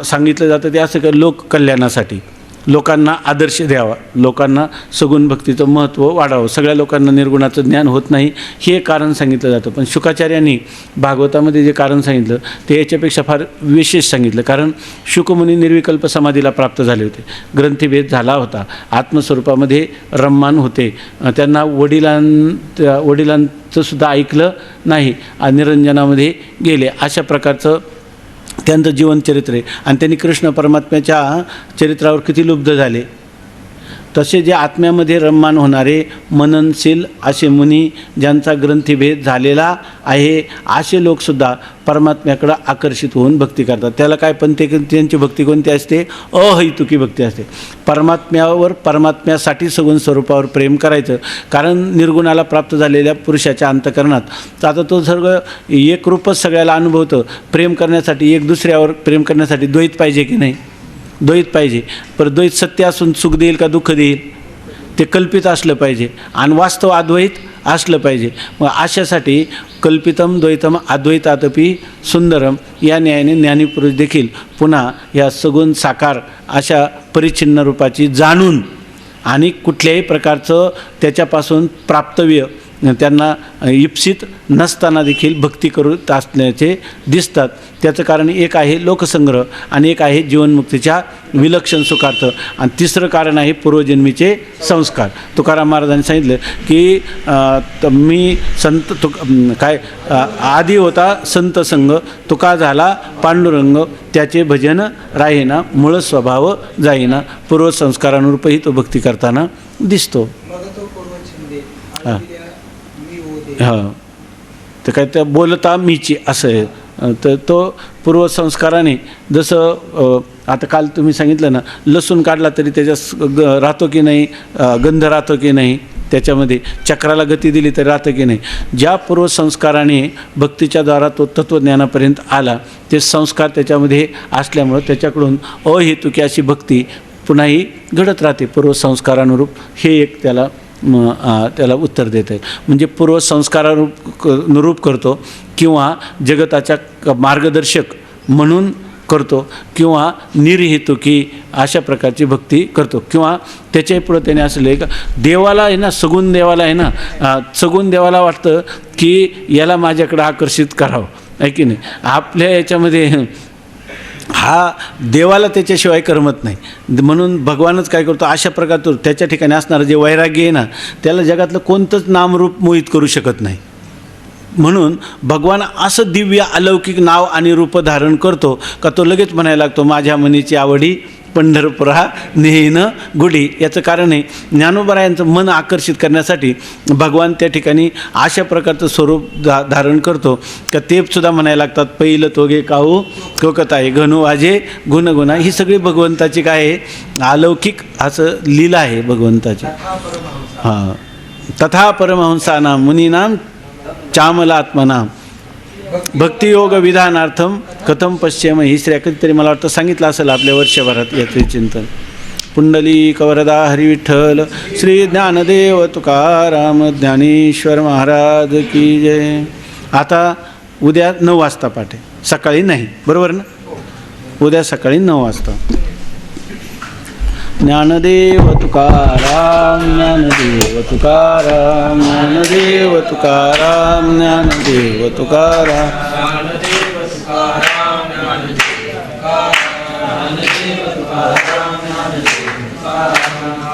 सांगितलं जातं ते असं की लोक कल्याणासाठी, लोकांना आदर्श द्यावा, लोकांना सगुण भक्तीचं महत्त्व वाढावं, सगळ्या लोकांना निर्गुणाचं ज्ञान होत नाही हे कारण सांगितलं जातं. पण शुकाचार्यांनी भागवतामध्ये जे कारण सांगितलं ते याच्यापेक्षा फार विशेष सांगितलं. कारण शुकमुनी निर्विकल्प समाधीला प्राप्त झाले होते, ग्रंथीभेद झाला होता, आत्मस्वरूपामध्ये रममान होते, त्यांना वडिलांचं सुद्धा ऐकलं नाही, निरंजनामध्ये गेले, अशा प्रकारचं त्यांचं जीवनचरित्र आहे. आणि त्यांनी कृष्ण परमात्म्याच्या चरित्रावर किती लुब्ध झाले. तसे जे आत्म्यामध्ये रममान होणारे मननशील असे मुनी, ज्यांचा ग्रंथीभेद झालेला आहे, असे लोकसुद्धा परमात्म्याकडं आकर्षित होऊन भक्ती करतात. त्याला काय, पण ते त्यांची भक्ती कोणती असते, अहैतुकी भक्ती असते. परमात्म्यावर, परमात्म्यासाठी सगुण स्वरूपावर प्रेम करायचं. कारण निर्गुणाला प्राप्त झालेल्या पुरुषाच्या अंतकरणात तर आता तो सर्व एकरूपच सगळ्याला अनुभवतं. प्रेम करण्यासाठी, एक दुसऱ्यावर प्रेम करण्यासाठी द्वैत पाहिजे की नाही, द्वैत पाहिजे. पण द्वैत सत्य असून सुख देईल का दुःख देईल, ते कल्पित असलं पाहिजे आणि वास्तव अद्वैत असलं पाहिजे. मग अशासाठी कल्पितम द्वैतम अद्वैतातपी सुंदरम या न्यायाने ज्ञानीपुरुष देखील पुन्हा या सगुण साकार अशा परिच्छिन्न रूपाची जाणून आणि कुठल्याही प्रकारचं त्याच्यापासून प्राप्तव्य त्यांना इप्सित नसताना देखील भक्ती करत असल्याचे दिसतात. त्याचं कारण एक आहे लोकसंग्रह आणि एक आहे जीवनमुक्तीच्या विलक्षण सुखार्थ आणि तिसरं कारण आहे पूर्वजन्मीचे संस्कार. तुकाराम महाराजांनी सांगितलं की मी संत काय आधी होता संत संग, तुका झाला पांडुरंग, त्याचे भजन राहीना, मूळ स्वभाव जाईना. पूर्वसंस्कारानुरूपही तो भक्ती करताना दिसतो. हां हां, तर काय त्या बोलता मीची असं आहे. तर तो पूर्वसंस्काराने जसं आता काल तुम्ही सांगितलं ना, लसूण काढला तरी त्याच्या राहतो की नाही, गंध राहतो की नाही, त्याच्यामध्ये चक्राला गती दिली तरी राहतं की नाही. ज्या पूर्वसंस्काराने भक्तीच्या द्वारा तो तत्त्वज्ञानापर्यंत आला, ते संस्कार त्याच्यामध्ये असल्यामुळं त्याच्याकडून अहेतुकी अशी भक्ती पुन्हाही घडत राहते पूर्वसंस्कारानुरूप. हे एक त्याला उत्तर देता येईल. म्हणजे पूर्वसंस्कारानुरूप करतो किंवा जगताच्या मार्गदर्शक म्हणून करतो किंवा निर्हेतुकी अशा प्रकारची भक्ती करतो. किंवा त्याच्याही पुढं त्याने असं लिहिलं का देवाला आहे ना, सगुण देवाला आहे ना, सगुण देवाला वाटतं की याला माझ्याकडं आकर्षित करावं, आहे की नाही. आपल्या याच्यामध्ये हा देवाला त्याच्याशिवाय करमत नाही. म्हणून भगवानच काय करतो, अशा प्रकारचं त्याच्या ठिकाणी असणारं जे वैराग्य आहे ना, त्याला जगातलं कोणतंच नामरूप मोहित करू शकत नाही. म्हणून भगवान असं दिव्य अलौकिक नाव आणि रूप धारण करतो का तो लगेच म्हणायला लागतो, माझ्या मनीची आवडी पंढरपुरा नेहीन गुढी. याचं कारण आहे ज्ञानोबरायांचं मन आकर्षित करण्यासाठी भगवान त्या ठिकाणी अशा प्रकारचं स्वरूप धारण करतो का ते सुद्धा म्हणायला लागतात, पहिलं तोगे काहू कोकत आहे घनु वाजे गुणगुणा. ही सगळी भगवंताची काय आहे, अलौकिक असं लीला आहे भगवंताची. हां, तथा परमहंसानाम मुनीनाम चामलात्मनाम भक्तियोग विधानार्थम कथम पश्चिम. ही श्रेय कधीतरी मला वाटतं सांगितलं असेल आपल्या वर्षभरात याचे चिंतन. पुंडलिक वरदा हरिविठ्ठल श्री ज्ञानदेव तुकाराम ज्ञानेश्वर महाराज की जय. आता उद्या 9 वाजता पाठ आहे, सकाळी नाही, बरोबर ना, उद्या सकाळी 9 वाजता. ज्ञानदेव तुकाराम ज्ञानदेव तुकाराम ज्ञानदेव तुकाराम ज्ञानदेव तुकाराम ज्ञानदेव तुकाराम